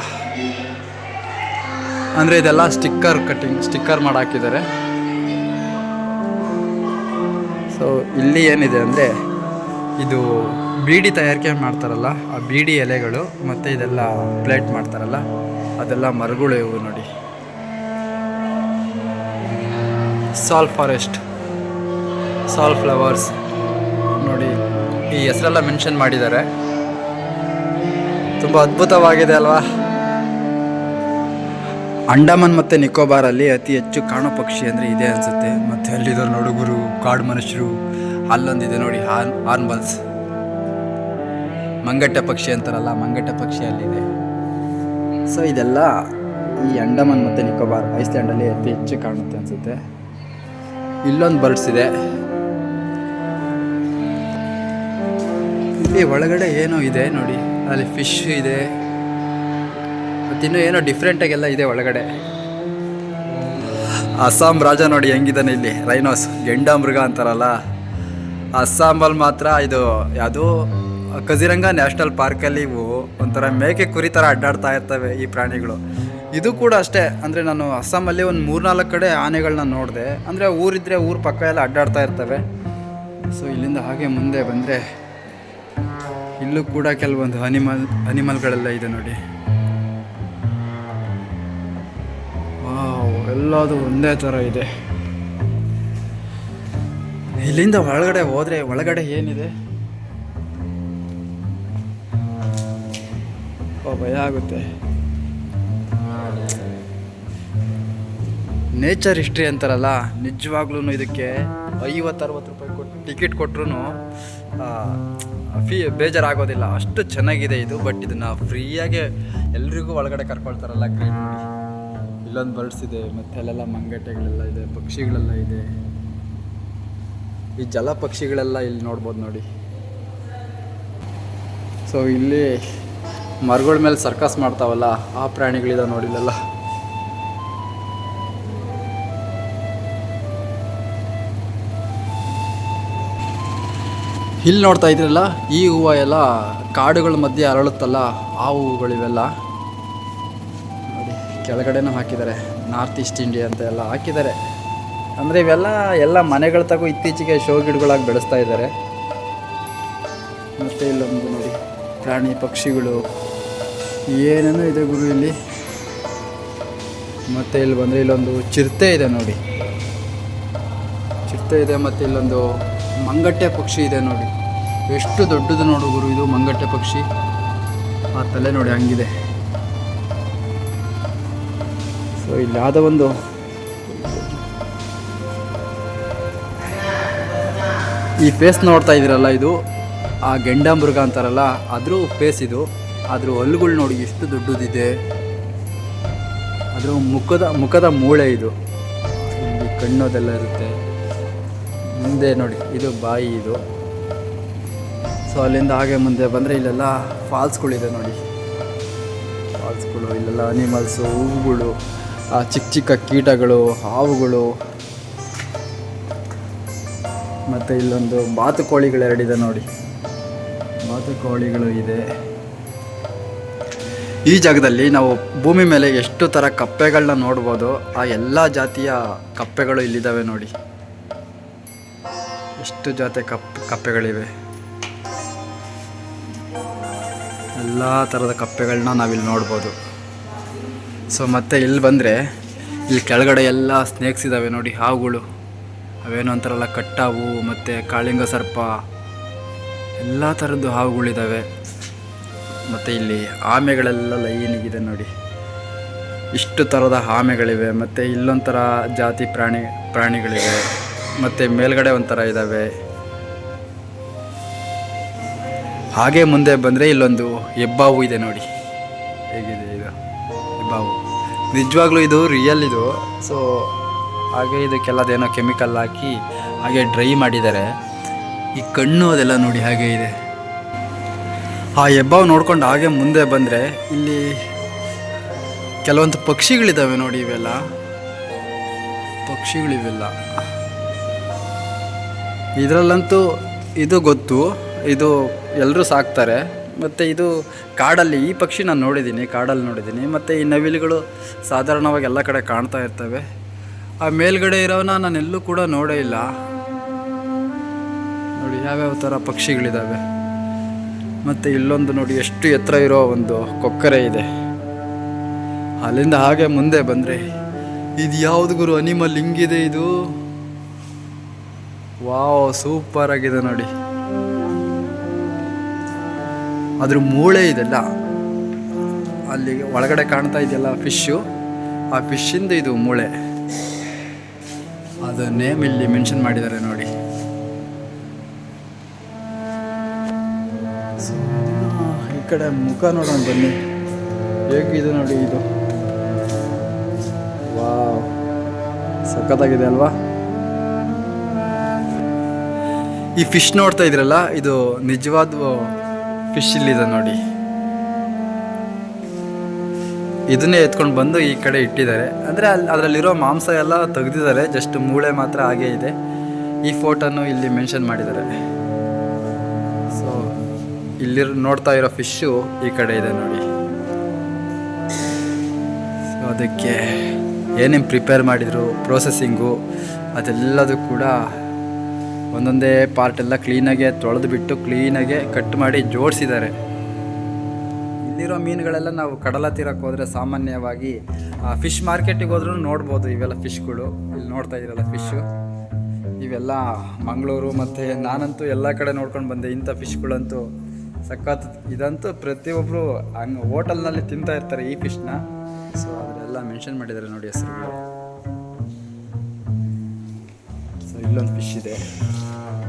[SPEAKER 1] ಅಂದರೆ ಇದೆಲ್ಲ ಸ್ಟಿಕ್ಕರ್ ಮಾಡಿ ಹಾಕಿದ್ದಾರೆ. ಸೊ ಇಲ್ಲಿ ಏನಿದೆ ಅಂದರೆ ಇದು ಬೀಡಿ ತಯಾರಿಕೆ ಮಾಡ್ತಾರಲ್ಲ, ಆ ಬೀಡಿ ಎಲೆಗಳು ಮತ್ತು ಇದೆಲ್ಲ ಪ್ಲೇಟ್ ಮಾಡ್ತಾರಲ್ಲ, ಅದೆಲ್ಲ ಮರಗಳು ಇವು ನೋಡಿ. ಸಾಲ್ ಫಾರೆಸ್ಟ್, ಸಾಲ್ ಫ್ಲವರ್ಸ್ ನೋಡಿ. ಈ ಹೆಸರೆಲ್ಲ ಮೆನ್ಷನ್ ಮಾಡಿದ್ದಾರೆ. ತುಂಬ ಅದ್ಭುತವಾಗಿದೆ ಅಲ್ವಾ? ಅಂಡಮಾನ್ ಮತ್ತು ನಿಕೋಬಾರಲ್ಲಿ ಅತಿ ಹೆಚ್ಚು ಕಾಣೋ ಪಕ್ಷಿ ಅಂದರೆ ಇದೆ ಅನಿಸುತ್ತೆ. ಮತ್ತು ಅಲ್ಲಿದ್ದಾರೆ ನೋಡುಗರು ಕಾಡು ಮನುಷ್ಯರು. ಅಲ್ಲೊಂದಿದೆ ನೋಡಿ ಹಾರ್ನ್ಬಿಲ್ಸ್, ಮಂಗಟ್ಟೆ ಪಕ್ಷಿ ಅಂತಾರಲ್ಲ, ಮಂಗಟ್ಟೆ ಪಕ್ಷಿ ಅಲ್ಲಿದೆ. ಸೊ ಇದೆಲ್ಲ ಈ ಅಂಡಮಾನ್ ಮತ್ತು ನಿಕೋಬಾರ್, ಐಸ್ಲ್ಯಾಂಡಲ್ಲಿ ಅತಿ ಹೆಚ್ಚು ಕಾಣುತ್ತೆ ಅನಿಸುತ್ತೆ. ಇಲ್ಲೊಂದು ಬರ್ಡ್ಸ್ ಇದೆ. ಇಲ್ಲಿ ಒಳಗಡೆ ಏನೋ ಇದೆ ನೋಡಿ, ಅಲ್ಲಿ ಫಿಶ್ ಇದೆ. ಮತ್ತಿನ್ನೂ ಏನೋ ಡಿಫ್ರೆಂಟಾಗೆಲ್ಲ ಇದೆ ಒಳಗಡೆ. ಅಸ್ಸಾಂ ರಾಜ ನೋಡಿ ಹೆಂಗಿದ್ದಾನೆ ಇಲ್ಲಿ. ರೈನೋಸ್, ಗೆಂಡಾಮೃಗ ಅಂತಾರಲ್ಲ, ಅಸ್ಸಾಂಬಲ್ಲಿ ಮಾತ್ರ ಇದು ಯಾವುದು ಕಜಿರಂಗ ನ್ಯಾಷನಲ್ ಪಾರ್ಕಲ್ಲಿ ಇವು ಒಂಥರ ಮೇಕೆ ಕುರಿ ಥರ ಅಡ್ಡಾಡ್ತಾ ಇರ್ತವೆ ಈ ಪ್ರಾಣಿಗಳು. ಇದು ಕೂಡ ಅಷ್ಟೇ. ಅಂದರೆ ನಾನು ಅಸ್ಸಾಮಲ್ಲಿ ಒಂದು 3-4 ಕಡೆ ಆನೆಗಳನ್ನ ನೋಡಿದೆ. ಅಂದರೆ ಊರಿದ್ರೆ ಊರ ಪಕ್ಕ ಎಲ್ಲ ಅಡ್ಡಾಡ್ತಾ ಇರ್ತವೆ. ಸೊ ಇಲ್ಲಿಂದ ಹಾಗೆ ಮುಂದೆ ಬಂದರೆ ಇಲ್ಲೂ ಕೂಡ ಕೆಲವೊಂದು ಅನಿಮಲ್ಗಳೆಲ್ಲ ಇದೆ ನೋಡಿ. ವಾವ್, ಎಲ್ಲದು ಒಂದೇ ಥರ ಇದೆ. ಇಲ್ಲಿಂದ ಒಳಗಡೆ ಹೋದರೆ ಒಳಗಡೆ ಏನಿದೆ ಭಯ ಆಗುತ್ತೆ. ನೇಚರ್ ಹಿಸ್ಟ್ರಿ ಅಂತಾರಲ್ಲ, ನಿಜವಾಗ್ಲೂ ಇದಕ್ಕೆ 50-60 ರೂಪಾಯಿ ಕೊಟ್ಟು ಟಿಕೆಟ್ ಕೊಟ್ಟರು ಬೇಜಾರಾಗೋದಿಲ್ಲ, ಅಷ್ಟು ಚೆನ್ನಾಗಿದೆ ಇದು. ಬಟ್ ಇದನ್ನು ಫ್ರೀಯಾಗಿ ಎಲ್ರಿಗೂ ಒಳಗಡೆ ಕರ್ಕೊಳ್ತಾರಲ್ಲ, ಗ್ರೇಟ್ ನೋಡಿ. ಇಲ್ಲೊಂದು ಬರ್ಡ್ಸ್ ಇದೆ, ಮತ್ತು ಅಲ್ಲೆಲ್ಲ ಮಂಗಟೆಗಳೆಲ್ಲ ಇದೆ, ಪಕ್ಷಿಗಳೆಲ್ಲ ಇದೆ. ಈ ಜಲ ಪಕ್ಷಿಗಳೆಲ್ಲ ಇಲ್ಲಿ ನೋಡ್ಬೋದು ನೋಡಿ. ಸೊ ಇಲ್ಲಿ ಮರಗಳ ಮೇಲೆ ಸರ್ಕಸ್ ಮಾಡ್ತಾವಲ್ಲ, ಆ ಪ್ರಾಣಿಗಳಿದಾವೆ ನೋಡಿಲ್ಲ. ಇಲ್ಲಿ ನೋಡ್ತಾ ಇದ್ರಲ್ಲ, ಈ ಹೂವು ಎಲ್ಲ ಕಾಡುಗಳ ಮಧ್ಯೆ ಅರಳುತ್ತಲ್ಲ, ಆ ಹೂವುಗಳಿವೆಲ್ಲ ನೋಡಿ. ಕೆಳಗಡೆನೂ ಹಾಕಿದ್ದಾರೆ, ನಾರ್ತ್ ಈಸ್ಟ್ ಇಂಡಿಯಾ ಅಂತ ಎಲ್ಲ ಹಾಕಿದ್ದಾರೆ. ಅಂದರೆ ಇವೆಲ್ಲ ಎಲ್ಲ ಮನೆಗಳ ತಗೋ ಇತ್ತೀಚೆಗೆ ಶೋ ಗಿಡಗಳಾಗಿ ಬೆಳೆಸ್ತಾ ಇದ್ದಾರೆ. ಮತ್ತು ಇಲ್ಲೊಂದು ನೋಡಿ ಪ್ರಾಣಿ ಪಕ್ಷಿಗಳು ಏನೇನೋ ಇದೆ ಗುರು ಇಲ್ಲಿ. ಮತ್ತು ಇಲ್ಲಿ ಬಂದರೆ ಇಲ್ಲೊಂದು ಚಿರತೆ ಇದೆ ನೋಡಿ, ಚಿರತೆ ಇದೆ. ಮತ್ತು ಇಲ್ಲೊಂದು ಮಂಗಟ್ಟೆ ಪಕ್ಷಿ ಇದೆ ನೋಡಿ, ಎಷ್ಟು ದೊಡ್ಡದು ನೋಡು ಗುರು ಇದು ಮಂಗಟ್ಟೆ ಪಕ್ಷಿ. ಆ ತಲೆ ನೋಡಿ ಹಂಗಿದೆ. ಸೊ ಇಲ್ಲಿ ಯಾವುದೋ ಒಂದು ಈ ಫೇಸ್ ನೋಡ್ತಾ ಇದ್ದೀರಲ್ಲ, ಇದು ಆ ಗೆಂಡಾಮೃಗ ಅಂತಾರಲ್ಲ ಅದ್ರ ಫೇಸ್ ಇದು. ಅದ್ರ ಹಲ್ಲುಗಳು ನೋಡಿ ಎಷ್ಟು ದೊಡ್ಡದಿದೆ. ಅದ್ರ ಮುಖದ ಮೂಳೆ ಇದು. ಇಲ್ಲಿ ಕಣ್ಣೋದೆಲ್ಲ ಇರುತ್ತೆ. ಮುಂದೆ ನೋಡಿ ಇದು ಬಾಯಿ ಇದು. ಸೊ ಅಲ್ಲಿಂದ ಹಾಗೆ ಮುಂದೆ ಬಂದರೆ ಇಲ್ಲೆಲ್ಲ ಫಾಲ್ಸ್ಗಳಿದೆ ನೋಡಿ, ಫಾಲ್ಸ್ಗಳು. ಇಲ್ಲೆಲ್ಲ ಅನಿಮಲ್ಸು, ಹೂವುಗಳು, ಆ ಚಿಕ್ಕ ಚಿಕ್ಕ ಕೀಟಗಳು, ಹಾವುಗಳು. ಮತ್ತು ಇಲ್ಲೊಂದು ಬಾತುಕೋಳಿಗಳೆರಡಿದೆ ನೋಡಿ, ಬಾತುಕೋಳಿಗಳು ಇದೆ. ಈ ಜಾಗದಲ್ಲಿ ನಾವು ಭೂಮಿ ಮೇಲೆ ಎಷ್ಟು ಥರ ಕಪ್ಪೆಗಳನ್ನ ನೋಡ್ಬೋದು, ಆ ಎಲ್ಲ ಜಾತಿಯ ಕಪ್ಪೆಗಳು ಇಲ್ಲಿದ್ದಾವೆ ನೋಡಿ. ಎಷ್ಟು ಜಾತಿ ಕಪ್ಪೆಗಳಿವೆ. ಎಲ್ಲ ಥರದ ಕಪ್ಪೆಗಳನ್ನ ನಾವಿಲ್ಲಿ ನೋಡ್ಬೋದು. ಸೊ ಮತ್ತು ಇಲ್ಲಿ ಬಂದರೆ ಇಲ್ಲಿ ಕೆಳಗಡೆ ಎಲ್ಲ ಸ್ನೇಕ್ಸ್ ಇದ್ದಾವೆ ನೋಡಿ, ಹಾವುಗಳು. ಅವೇನೋ ಅಂತಾರಲ್ಲ ಕಟ್ಟಾವು, ಮತ್ತು ಕಾಳಿಂಗ ಸರ್ಪ, ಎಲ್ಲ ಥರದ್ದು ಹಾವುಗಳಿದ್ದಾವೆ. ಮತ್ತು ಇಲ್ಲಿ ಆಮೆಗಳೆಲ್ಲ ಲೈನಿಗಿದೆ ನೋಡಿ, ಇಷ್ಟು ಥರದ ಆಮೆಗಳಿವೆ. ಮತ್ತು ಇಲ್ಲೊಂಥರ ಜಾತಿ ಪ್ರಾಣಿಗಳಿವೆ. ಮತ್ತು ಮೇಲ್ಗಡೆ ಒಂಥರ ಇದ್ದಾವೆ. ಹಾಗೆ ಮುಂದೆ ಬಂದರೆ ಇಲ್ಲೊಂದು ಹೆಬ್ಬಾವು ಇದೆ ನೋಡಿ, ಹೇಗಿದೆ ಇದು ಹೆಬ್ಬಾವು. ನಿಜವಾಗ್ಲೂ ಇದು ರಿಯಲ್ ಇದು. ಸೊ ಹಾಗೆ ಇದಕ್ಕೆಲ್ಲದೇನೋ ಕೆಮಿಕಲ್ ಹಾಕಿ ಹಾಗೆ ಡ್ರೈ ಮಾಡಿದ್ದಾರೆ. ಈ ಕಣ್ಣು ಅದೆಲ್ಲ ನೋಡಿ ಹಾಗೆ ಇದೆ. ಆ ಹೆಬ್ಬಾವು ನೋಡ್ಕೊಂಡು ಹಾಗೆ ಮುಂದೆ ಬಂದರೆ ಇಲ್ಲಿ ಕೆಲವೊಂದು ಪಕ್ಷಿಗಳಿದ್ದಾವೆ ನೋಡಿ. ಇವೆಲ್ಲ ಪಕ್ಷಿಗಳಿವೆಲ್ಲ. ಇದರಲ್ಲಂತೂ ಇದು ಗೊತ್ತು, ಇದು ಎಲ್ಲರೂ ಸಾಕ್ತಾರೆ. ಮತ್ತು ಇದು ಕಾಡಲ್ಲಿ ಈ ಪಕ್ಷಿ ನಾನು ನೋಡಿದ್ದೀನಿ, ಕಾಡಲ್ಲಿ ನೋಡಿದ್ದೀನಿ. ಮತ್ತು ಈ ನವಿಲುಗಳು ಸಾಧಾರಣವಾಗಿ ಎಲ್ಲ ಕಡೆ ಕಾಣ್ತಾ ಇರ್ತವೆ. ಆ ಮೇಲ್ಗಡೆ ಇರೋನ ನಾನು ಎಲ್ಲೂ ಕೂಡ ನೋಡೇ ಇಲ್ಲ ನೋಡಿ. ಯಾವ್ಯಾವ ಥರ ಪಕ್ಷಿಗಳಿದ್ದಾವೆ. ಮತ್ತು ಇಲ್ಲೊಂದು ನೋಡಿ ಎಷ್ಟು ಎತ್ತರ ಇರೋ ಒಂದು ಕೊಕ್ಕರೆ ಇದೆ. ಅಲ್ಲಿಂದ ಹಾಗೆ ಮುಂದೆ ಬಂದರೆ ಇದು ಯಾವುದು ಗುರು ಅನಿಮಲ್ ಹಿಂಗಿದೆ ಇದು. ವಾವ್, ಸೂಪರ್ ಆಗಿದೆ ನೋಡಿ. ಅದ್ರ ಮೂಳೆ ಇದೆಲ್ಲ ಅಲ್ಲಿ ಒಳಗಡೆ ಕಾಣ್ತಾ ಇದೆಯಲ್ಲ ಫಿಶ್ಶು, ಆ ಫಿಶ್ಶಿಂದ ಇದು ಮೂಳೆ. ಅದು ನೇಮ್ ಇಲ್ಲಿ ಮೆನ್ಷನ್ ಮಾಡಿದ್ದಾರೆ ನೋಡಿ. ಈ ಕಡೆ ಮುಖ ನೋಡೋಣ ಬನ್ನಿ, ಹೇಗಿದೆ ನೋಡಿ ಇದು. ವಾವ್, ಸಖತ್ತಾಗಿದೆ ಅಲ್ವಾ. ಈ ಫಿಶ್ ನೋಡ್ತಾ ಇದ್ರಲ್ಲ, ಇದು ನಿಜವಾದ ಫಿಶ್ ಇಲ್ಲಿದೆ ನೋಡಿ. ಇದನ್ನೇ ಎತ್ಕೊಂಡು ಬಂದು ಈ ಕಡೆ ಇಟ್ಟಿದ್ದಾರೆ. ಅಂದರೆ ಅದರಲ್ಲಿರೋ ಮಾಂಸ ಎಲ್ಲ ತೆಗೆದಿದ್ದಾರೆ, ಜಸ್ಟ್ ಮೂಳೆ ಮಾತ್ರ ಹಾಗೇ ಇದೆ. ಈ ಫೋಟೋನು ಇಲ್ಲಿ ಮೆನ್ಷನ್ ಮಾಡಿದ್ದಾರೆ. ಸೊ ಇಲ್ಲಿ ನೋಡ್ತಾ ಇರೋ ಫಿಶ್ಶು ಈ ಕಡೆ ಇದೆ ನೋಡಿ. ಸೊ ಅದಕ್ಕೆ ಏನೇನು ಪ್ರಿಪೇರ್ ಮಾಡಿದರು, ಪ್ರೊಸೆಸಿಂಗು, ಅದೆಲ್ಲದೂ ಕೂಡ ಒಂದೊಂದೇ ಪಾರ್ಟ್ ಎಲ್ಲ ಕ್ಲೀನಾಗೆ ತೊಳೆದು ಬಿಟ್ಟು ಕ್ಲೀನಾಗೆ ಕಟ್ ಮಾಡಿ ಜೋಡಿಸಿದ್ದಾರೆ. ಇಲ್ಲಿರೋ ಮೀನುಗಳೆಲ್ಲ ನಾವು ಕಡಲ ತೀರಕ್ಕೆ ಹೋದರೆ ಸಾಮಾನ್ಯವಾಗಿ ಫಿಶ್ ಮಾರ್ಕೆಟಿಗೆ ಹೋದ್ರೂ ನೋಡ್ಬೋದು ಇವೆಲ್ಲ ಫಿಶ್ಗಳು. ಇಲ್ಲಿ ನೋಡ್ತಾ ಇದ್ದೀರಲ್ಲ ಫಿಶ್ಶು, ಇವೆಲ್ಲ ಮಂಗಳೂರು ಮತ್ತು ನಾನಂತೂ ಎಲ್ಲ ಕಡೆ ನೋಡ್ಕೊಂಡು ಬಂದೆ. ಇಂಥ ಫಿಶ್ಗಳಂತೂ ಸಖತ್. ಇದಂತೂ ಪ್ರತಿಯೊಬ್ಬರು ಹಂಗೆ ಹೋಟೆಲ್ನಲ್ಲಿ ತಿಂತಾ ಇರ್ತಾರೆ ಈ ಫಿಶ್ನ. ಸೊ ಅದರೆಲ್ಲ ಮೆನ್ಷನ್ ಮಾಡಿದ್ದಾರೆ ನೋಡಿ ಹೆಸರುಗಳು. ಸೊ ಇಲ್ಲೊಂದು ಫಿಶ್ ಇದೆ,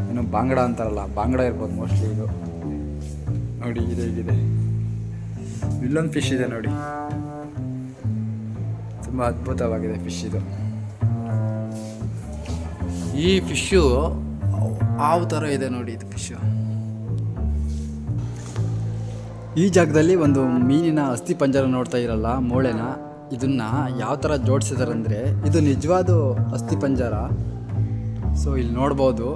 [SPEAKER 1] ಏನು ಬಾಂಗಡ ಅಂತಾರಲ್ಲ, ಬಾಂಗಡ ಇರ್ಬೋದು ಮೋಸ್ಟ್ಲಿ ಇದು ನೋಡಿ. ಇದು ಹೇಗಿದೆ. ಇಲ್ಲೊಂದು ಫಿಶ್ ಇದೆ ನೋಡಿ, ತುಂಬ ಅದ್ಭುತವಾಗಿದೆ ಫಿಶ್ ಇದು. ಈ ಫಿಶ್ಶು ಹಾವು ಥರ ಇದೆ ನೋಡಿ ಇದು ಫಿಶ್ಶು. ಈ ಜಾಗದಲ್ಲಿ ಒಂದು ಮೀನಿನ ಅಸ್ಥಿ ಪಂಜರ ನೋಡ್ತಾ ಇರಲ್ಲ, ಮೂಳೆನ, ಇದನ್ನು ಯಾವ ಥರ ಜೋಡಿಸಿದ್ದಾರೆ ಅಂದರೆ ಇದು ನಿಜವಾದ ಅಸ್ಥಿ ಪಂಜರ. ಸೊ ಇಲ್ಲಿ ನೋಡ್ಬೋದು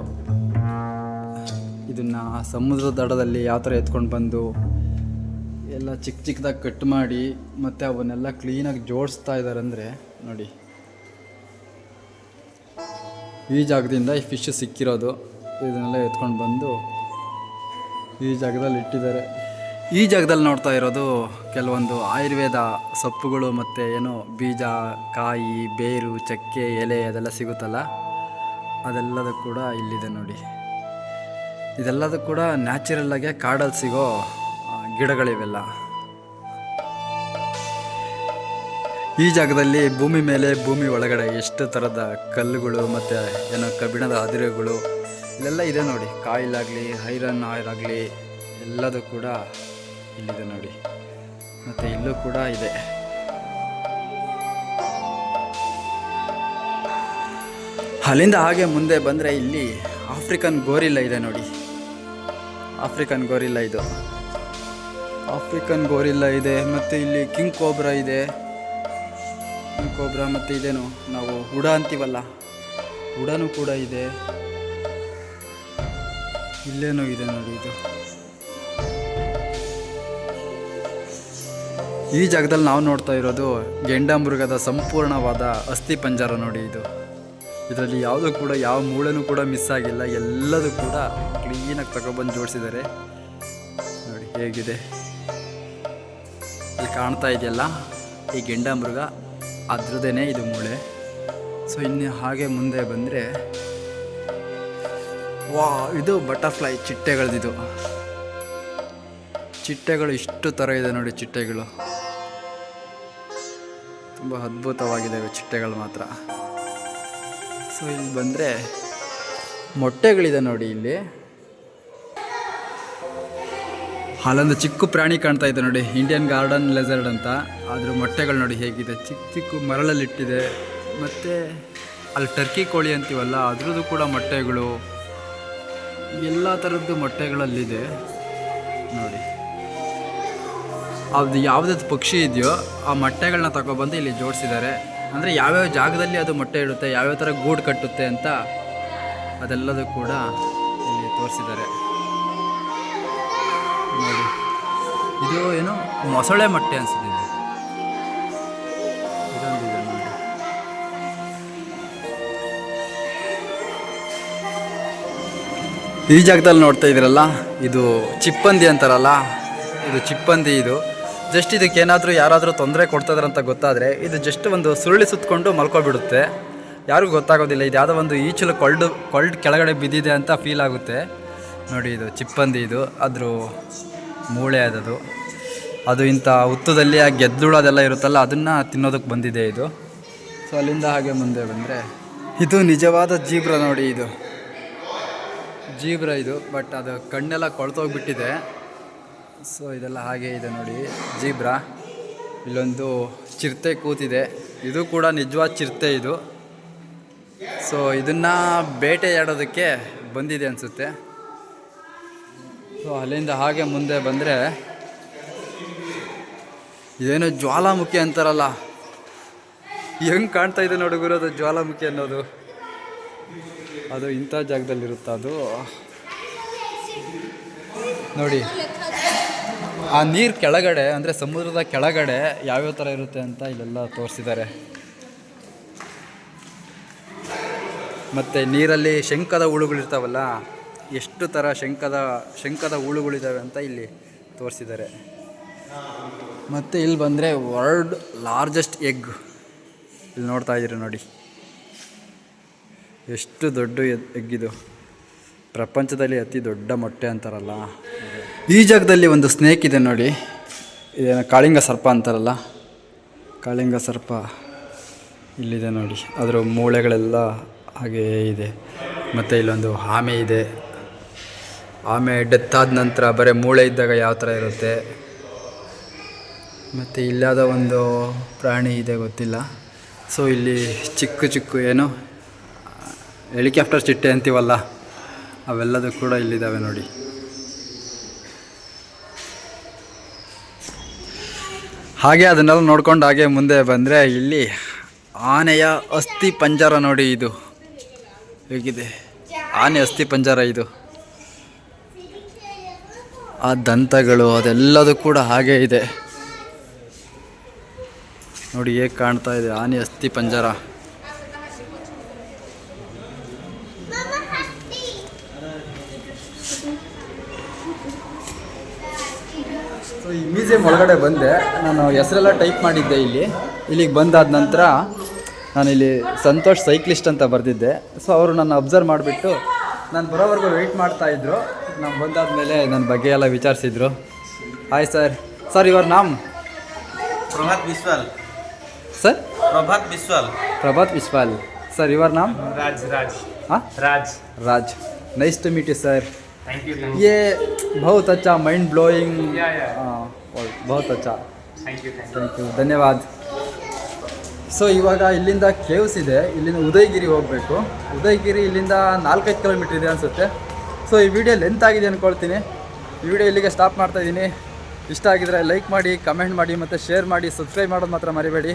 [SPEAKER 1] ಇದನ್ನು ಸಮುದ್ರದ ದಡದಲ್ಲಿ ಯಾವ ಥರ ಎತ್ಕೊಂಡು ಬಂದು ಎಲ್ಲ ಚಿಕ್ಕ ಚಿಕ್ಕದಾಗಿ ಕಟ್ ಮಾಡಿ ಮತ್ತು ಅವನ್ನೆಲ್ಲ ಕ್ಲೀನಾಗಿ ಜೋಡಿಸ್ತಾ ಇದ್ದಾರೆ ಅಂದರೆ ನೋಡಿ. ಈ ಜಾಗದಿಂದ ಈ ಫಿಶ್ ಸಿಕ್ಕಿರೋದು, ಇದನ್ನೆಲ್ಲ ಎತ್ಕೊಂಡು ಬಂದು ಈ ಜಾಗದಲ್ಲಿ ಇಟ್ಟಿದ್ದಾರೆ. ಈ ಜಾಗದಲ್ಲಿ ನೋಡ್ತಾ ಇರೋದು ಕೆಲವೊಂದು ಆಯುರ್ವೇದ ಸೊಪ್ಪುಗಳು ಮತ್ತು ಏನೋ ಬೀಜ, ಕಾಯಿ, ಬೇರು, ಚಕ್ಕೆ, ಎಲೆ ಅದೆಲ್ಲ ಸಿಗುತ್ತಲ್ಲ, ಅದೆಲ್ಲದೂ ಕೂಡ ಇಲ್ಲಿದೆ ನೋಡಿ. ಇದೆಲ್ಲದೂ ಕೂಡ ನ್ಯಾಚುರಲ್ಲಾಗೆ ಕಾಡಲ್ಲಿ ಸಿಗೋ ಗಿಡಗಳಿವೆಲ್ಲ. ಈ ಜಾಗದಲ್ಲಿ ಭೂಮಿ ಮೇಲೆ, ಭೂಮಿ ಒಳಗಡೆ ಎಷ್ಟು ಥರದ ಕಲ್ಲುಗಳು ಮತ್ತು ಏನೋ ಕಬ್ಬಿಣದ ಅದಿರುಗಳು ಇಲ್ಲೆಲ್ಲ ಇದೆ ನೋಡಿ. ಕಾಯಿಲಾಗಲಿ, ಐರನ್ ಆಯಿಲ್ ಆಗಲಿ ಎಲ್ಲದೂ ಕೂಡ ಇಲ್ಲಿದೆ ನೋಡಿ. ಮತ್ತು ಇಲ್ಲೂ ಕೂಡ ಇದೆ. ಅಲ್ಲಿಂದ ಹಾಗೆ ಮುಂದೆ ಬಂದರೆ ಇಲ್ಲಿ ಆಫ್ರಿಕನ್ ಗೋರಿಲ್ಲ ಇದೆ ನೋಡಿ. ಆಫ್ರಿಕನ್ ಗೋರಿಲ್ಲ ಇದು. ಆಫ್ರಿಕನ್ ಗೋರಿಲ್ಲ ಇದೆ. ಮತ್ತು ಇಲ್ಲಿ ಕಿಂಗ್ ಕೋಬ್ರಾ ಇದೆ. ಕಿಂಗ್ ಕೋಬ್ರಾ ಮತ್ತು ಇದೇನು ನಾವು ಉಡ ಅಂತೀವಲ್ಲ, ಉಡನೂ ಕೂಡ ಇದೆ. ಇಲ್ಲೇನೋ ಇದೆ ನೋಡಿ. ಇದು ಈ ಜಾಗದಲ್ಲಿ ನಾವು ನೋಡ್ತಾ ಇರೋದು ಗೆಂಡಮೃಗದ ಸಂಪೂರ್ಣವಾದ ಅಸ್ಥಿ ಪಂಜರ ನೋಡಿ. ಇದರಲ್ಲಿ ಯಾವುದೂ ಕೂಡ ಯಾವ ಮೂಳೆನೂ ಕೂಡ ಮಿಸ್ ಆಗಿಲ್ಲ. ಎಲ್ಲದೂ ಕೂಡ ಕ್ಲೀನಾಗಿ ತಗೊಬಂದು ಜೋಡಿಸಿದ್ದಾರೆ ನೋಡಿ ಹೇಗಿದೆ. ಇಲ್ಲಿ ಕಾಣ್ತಾ ಇದೆಯಲ್ಲ ಈ ಗೆಂಡಮೃಗ, ಅದ್ರದ್ದೇನೆ ಇದು ಮೂಳೆ. ಸೊ ಇನ್ನು ಹಾಗೆ ಮುಂದೆ ಬಂದರೆ ವಾ, ಇದು ಬಟರ್ಫ್ಲೈ ಚಿಟ್ಟೆಗಳದಿದು. ಚಿಟ್ಟೆಗಳು ಇಷ್ಟು ಥರ ಇದೆ ನೋಡಿ. ಚಿಟ್ಟೆಗಳು ತುಂಬ ಅದ್ಭುತವಾಗಿದ್ದಾವೆ ಚಿಟ್ಟೆಗಳು ಮಾತ್ರ. ಸೊ ಇಲ್ಲಿ ಬಂದರೆ ಮೊಟ್ಟೆಗಳಿದೆ ನೋಡಿ. ಇಲ್ಲಿ ಅಲ್ಲೊಂದು ಚಿಕ್ಕ ಪ್ರಾಣಿ ಕಾಣ್ತಾ ಇದೆ ನೋಡಿ, ಇಂಡಿಯನ್ ಗಾರ್ಡನ್ ಲೆಸರ್ಡ್ ಅಂತ. ಅದ್ರ ಮೊಟ್ಟೆಗಳು ನೋಡಿ ಹೇಗಿದೆ, ಚಿಕ್ಕ ಚಿಕ್ಕ ಮರಳಲ್ಲಿಟ್ಟಿದೆ. ಮತ್ತು ಅಲ್ಲಿ ಟರ್ಕಿ ಕೋಳಿ ಅಂತೀವಲ್ಲ, ಅದ್ರದ್ದು ಕೂಡ ಮೊಟ್ಟೆಗಳು, ಎಲ್ಲ ಥರದ್ದು ಮೊಟ್ಟೆಗಳಲ್ಲಿದೆ ನೋಡಿ. ಅದು ಯಾವುದಾದ್ರು ಪಕ್ಷಿ ಇದೆಯೋ ಆ ಮೊಟ್ಟೆಗಳನ್ನ ತಗೊಬಂದು ಇಲ್ಲಿ ಜೋಡಿಸಿದ್ದಾರೆ. ಅಂದರೆ ಯಾವ್ಯಾವ ಜಾಗದಲ್ಲಿ ಅದು ಮೊಟ್ಟೆ ಇಡುತ್ತೆ, ಯಾವ್ಯಾವ ಥರ ಗೂಡು ಕಟ್ಟುತ್ತೆ ಅಂತ ಅದೆಲ್ಲದೂ ಕೂಡ ಇಲ್ಲಿ ತೋರಿಸಿದ್ದಾರೆ ನೋಡಿ. ಇದು ಏನು ಮೊಸಳೆ ಮೊಟ್ಟೆ ಅನಿಸುತ್ತೆ. ಇದೊಂದಿದೆ ನೋಡಿ. ಈ ಜಾಗದಲ್ಲಿ ನೋಡ್ತಾ ಇದ್ದೀರಲ್ಲ, ಇದು ಚಿಪ್ಪಂದಿ ಅಂತಾರಲ್ಲ, ಇದು ಚಿಪ್ಪಂದಿ. ಇದು ಜಸ್ಟ್ ಇದಕ್ಕೆ ಏನಾದರೂ ಯಾರಾದರೂ ತೊಂದರೆ ಕೊಡ್ತಾಯಿದ್ರಂತ ಗೊತ್ತಾದರೆ ಇದು ಜಸ್ಟ್ ಒಂದು ಸುರುಳಿ ಸುತ್ತಕೊಂಡು ಮಲ್ಕೊಬಿಡುತ್ತೆ. ಯಾರಿಗೂ ಗೊತ್ತಾಗೋದಿಲ್ಲ. ಇದು ಯಾವುದೋ ಒಂದು ಈಚಲು ಕೊಲ್ಡ್ ಕೆಳಗಡೆ ಬಿದ್ದಿದೆ ಅಂತ ಫೀಲ್ ಆಗುತ್ತೆ ನೋಡಿ. ಇದು ಚಿಪ್ಪಂದಿ. ಇದು ಅದ್ರ ಮೂಳೆ ಅದದು. ಅದು ಇಂಥ ಹುತ್ತದಲ್ಲಿ ಆ ಗೆದ್ದುಳೋದೆಲ್ಲ ಇರುತ್ತಲ್ಲ, ಅದನ್ನು ತಿನ್ನೋದಕ್ಕೆ ಬಂದಿದೆ ಇದು. ಸೊ ಅಲ್ಲಿಂದ ಹಾಗೆ ಮುಂದೆ ಬಂದರೆ ಇದು ನಿಜವಾದ ಜೀಬ್ರಾ ನೋಡಿ. ಇದು ಜೀಬ್ರಾ ಇದು, ಬಟ್ ಅದು ಕಣ್ಣೆಲ್ಲ ಕೊಳ್ತೋಗ್ಬಿಟ್ಟಿದೆ. ಸೊ ಇದೆಲ್ಲ ಹಾಗೆ ಇದೆ ನೋಡಿ ಜೀಬ್ರಾ. ಇಲ್ಲೊಂದು ಚಿರತೆ ಕೂತಿದೆ. ಇದು ಕೂಡ ನಿಜವಾದ ಚಿರತೆ ಇದು. ಸೊ ಇದನ್ನು ಬೇಟೆಯಾಡೋದಕ್ಕೆ ಬಂದಿದೆ ಅನಿಸುತ್ತೆ. ಸೊ ಅಲ್ಲಿಂದ ಹಾಗೆ ಮುಂದೆ ಬಂದರೆ ಇದೇನೋ ಜ್ವಾಲಾಮುಖಿ ಅಂತಾರಲ್ಲ, ಹೆಂಗೆ ಕಾಣ್ತಾ ಇದೆ ನೋಡಿ ಗುರು, ಅದು ಜ್ವಾಲಾಮುಖಿ ಅನ್ನೋದು. ಅದು ಇಂಥ ಜಾಗದಲ್ಲಿರುತ್ತೆ ಅದು ನೋಡಿ. ಆ ನೀರು ಕೆಳಗಡೆ, ಅಂದರೆ ಸಮುದ್ರದ ಕೆಳಗಡೆ ಯಾವ್ಯಾವ ಥರ ಇರುತ್ತೆ ಅಂತ ಇಲ್ಲೆಲ್ಲ ತೋರಿಸಿದ್ದಾರೆ. ಮತ್ತು ನೀರಲ್ಲಿ ಶಂಖದ ಹುಳುಗಳಿರ್ತಾವಲ್ಲ, ಎಷ್ಟು ಥರ ಶಂಖದ ಹುಳುಗಳಿದ್ದಾವೆ ಅಂತ ಇಲ್ಲಿ ತೋರಿಸಿದ್ದಾರೆ. ಮತ್ತು ಇಲ್ಲಿ ಬಂದರೆ ವರ್ಲ್ಡ್ ಲಾರ್ಜೆಸ್ಟ್ ಎಗ್ ಇಲ್ಲಿ ನೋಡ್ತಾ ಇದ್ದೀರಿ ನೋಡಿ. ಎಷ್ಟು ದೊಡ್ಡ ಎಗ್ಗಿದು, ಪ್ರಪಂಚದಲ್ಲಿ ಅತಿ ದೊಡ್ಡ ಮೊಟ್ಟೆ ಅಂತಾರಲ್ಲ. ಈ ಜಾಗದಲ್ಲಿ ಒಂದು ಸ್ನೇಕ್ ಇದೆ ನೋಡಿ. ಇದೇನೋ ಕಾಳಿಂಗ ಸರ್ಪ ಅಂತಾರಲ್ಲ, ಕಾಳಿಂಗ ಸರ್ಪ ಇಲ್ಲಿದೆ ನೋಡಿ. ಅದರ ಮೂಳೆಗಳೆಲ್ಲ ಹಾಗೇ ಇದೆ. ಮತ್ತು ಇಲ್ಲೊಂದು ಆಮೆ ಇದೆ. ಆಮೆ ಡೆತ್ ಆದ ನಂತರ ಬರೀ ಮೂಳೆ ಇದ್ದಾಗ ಯಾವ ಥರ ಇರುತ್ತೆ. ಮತ್ತು ಇಲ್ಲಾದ ಒಂದು ಪ್ರಾಣಿ ಇದೆ ಗೊತ್ತಿಲ್ಲ. ಸೊ ಇಲ್ಲಿ ಚಿಕ್ಕ ಚಿಕ್ಕ ಏನು ಹೆಲಿಕಾಪ್ಟರ್ ಚಿಟ್ಟೆ ಅಂತೀವಲ್ಲ, ಅವೆಲ್ಲದೂ ಕೂಡ ಇಲ್ಲಿದ್ದಾವೆ ನೋಡಿ. ಹಾಗೆ ಅದನ್ನೆಲ್ಲ ನೋಡ್ಕೊಂಡು ಹಾಗೆ ಮುಂದೆ ಬಂದರೆ ಇಲ್ಲಿ ಆನೆಯ ಅಸ್ಥಿ ಪಂಜರ ನೋಡಿ. ಇದು ಹೇಗಿದೆ, ಆನೆ ಅಸ್ಥಿ ಪಂಜರ ಇದು. ಆ ದಂತಗಳು ಅದೆಲ್ಲದೂ ಕೂಡ ಹಾಗೇ ಇದೆ ನೋಡಿ. ಹೇಗೆ ಕಾಣ್ತಾ ಇದೆ ಆನೆ ಅಸ್ಥಿ ಪಂಜರ. ಸೊ ಈ ಮ್ಯೂಸಿಯಂ ಒಳಗಡೆ ಬಂದೆ. ನಾನು ಹೆಸರೆಲ್ಲ ಟೈಪ್ ಮಾಡಿದ್ದೆ ಇಲ್ಲಿಗೆ ಬಂದಾದ ನಂತರ ನಾನು ಇಲ್ಲಿ ಸಂತೋಷ್ ಸೈಕ್ಲಿಸ್ಟ್ ಅಂತ ಬರೆದಿದ್ದೆ. ಸೊ ಅವರು ನನ್ನ ಅಬ್ಸರ್ವ್ ಮಾಡಿಬಿಟ್ಟು ನಾನು ಬರೋವರೆಗೂ ವೆಯ್ಟ್ ಮಾಡ್ತಾಯಿದ್ರು. ನಾನು ಬಂದಾದಮೇಲೆ ನನ್ನ ಬಗ್ಗೆ ಎಲ್ಲ ವಿಚಾರಿಸಿದ್ರು. Hi sir. ಸರ್ ಯುವರ್ ನಾಮ್?
[SPEAKER 5] Prabhat Biswal.
[SPEAKER 1] Sir
[SPEAKER 5] Prabhat Biswal.
[SPEAKER 1] Prabhat Biswal. Sir your नाम?
[SPEAKER 5] राज।
[SPEAKER 1] हाँ Raj. Nice to meet you sir.
[SPEAKER 5] Thank you.
[SPEAKER 1] ये बहुत अच्छा माइंड ब्लोइंग. बहुत अच्छा.
[SPEAKER 5] Thank you.
[SPEAKER 1] ಧನ್ಯವಾದ. ಸೊ ಇವಾಗ ಇಲ್ಲಿಂದ ಕೇವ್ಸ್ ಇದೆ. ಇಲ್ಲಿಂದ ಉದಯಗಿರಿ ಹೋಗಬೇಕು. ಉದಯಗಿರಿ ಇಲ್ಲಿಂದ 4-5 ಕಿಲೋಮೀಟ್ರ್ ಇದೆ ಅನಿಸುತ್ತೆ. ಸೊ ಈ ವಿಡಿಯೋ ಲೆಂತ್ ಆಗಿದೆ ಅಂದ್ಕೊಳ್ತೀನಿ. ಈ ವಿಡಿಯೋ ಇಲ್ಲಿಗೆ ಸ್ಟಾಪ್ ಮಾಡ್ತಾಯಿದ್ದೀನಿ. ಇಷ್ಟ ಆಗಿದ್ರೆ ಲೈಕ್ ಮಾಡಿ, ಕಮೆಂಟ್ ಮಾಡಿ ಮತ್ತು ಶೇರ್ ಮಾಡಿ, ಸಬ್ಸ್ಕ್ರೈಬ್ ಮಾಡೋದು ಮಾತ್ರ ಮರಿಬೇಡಿ.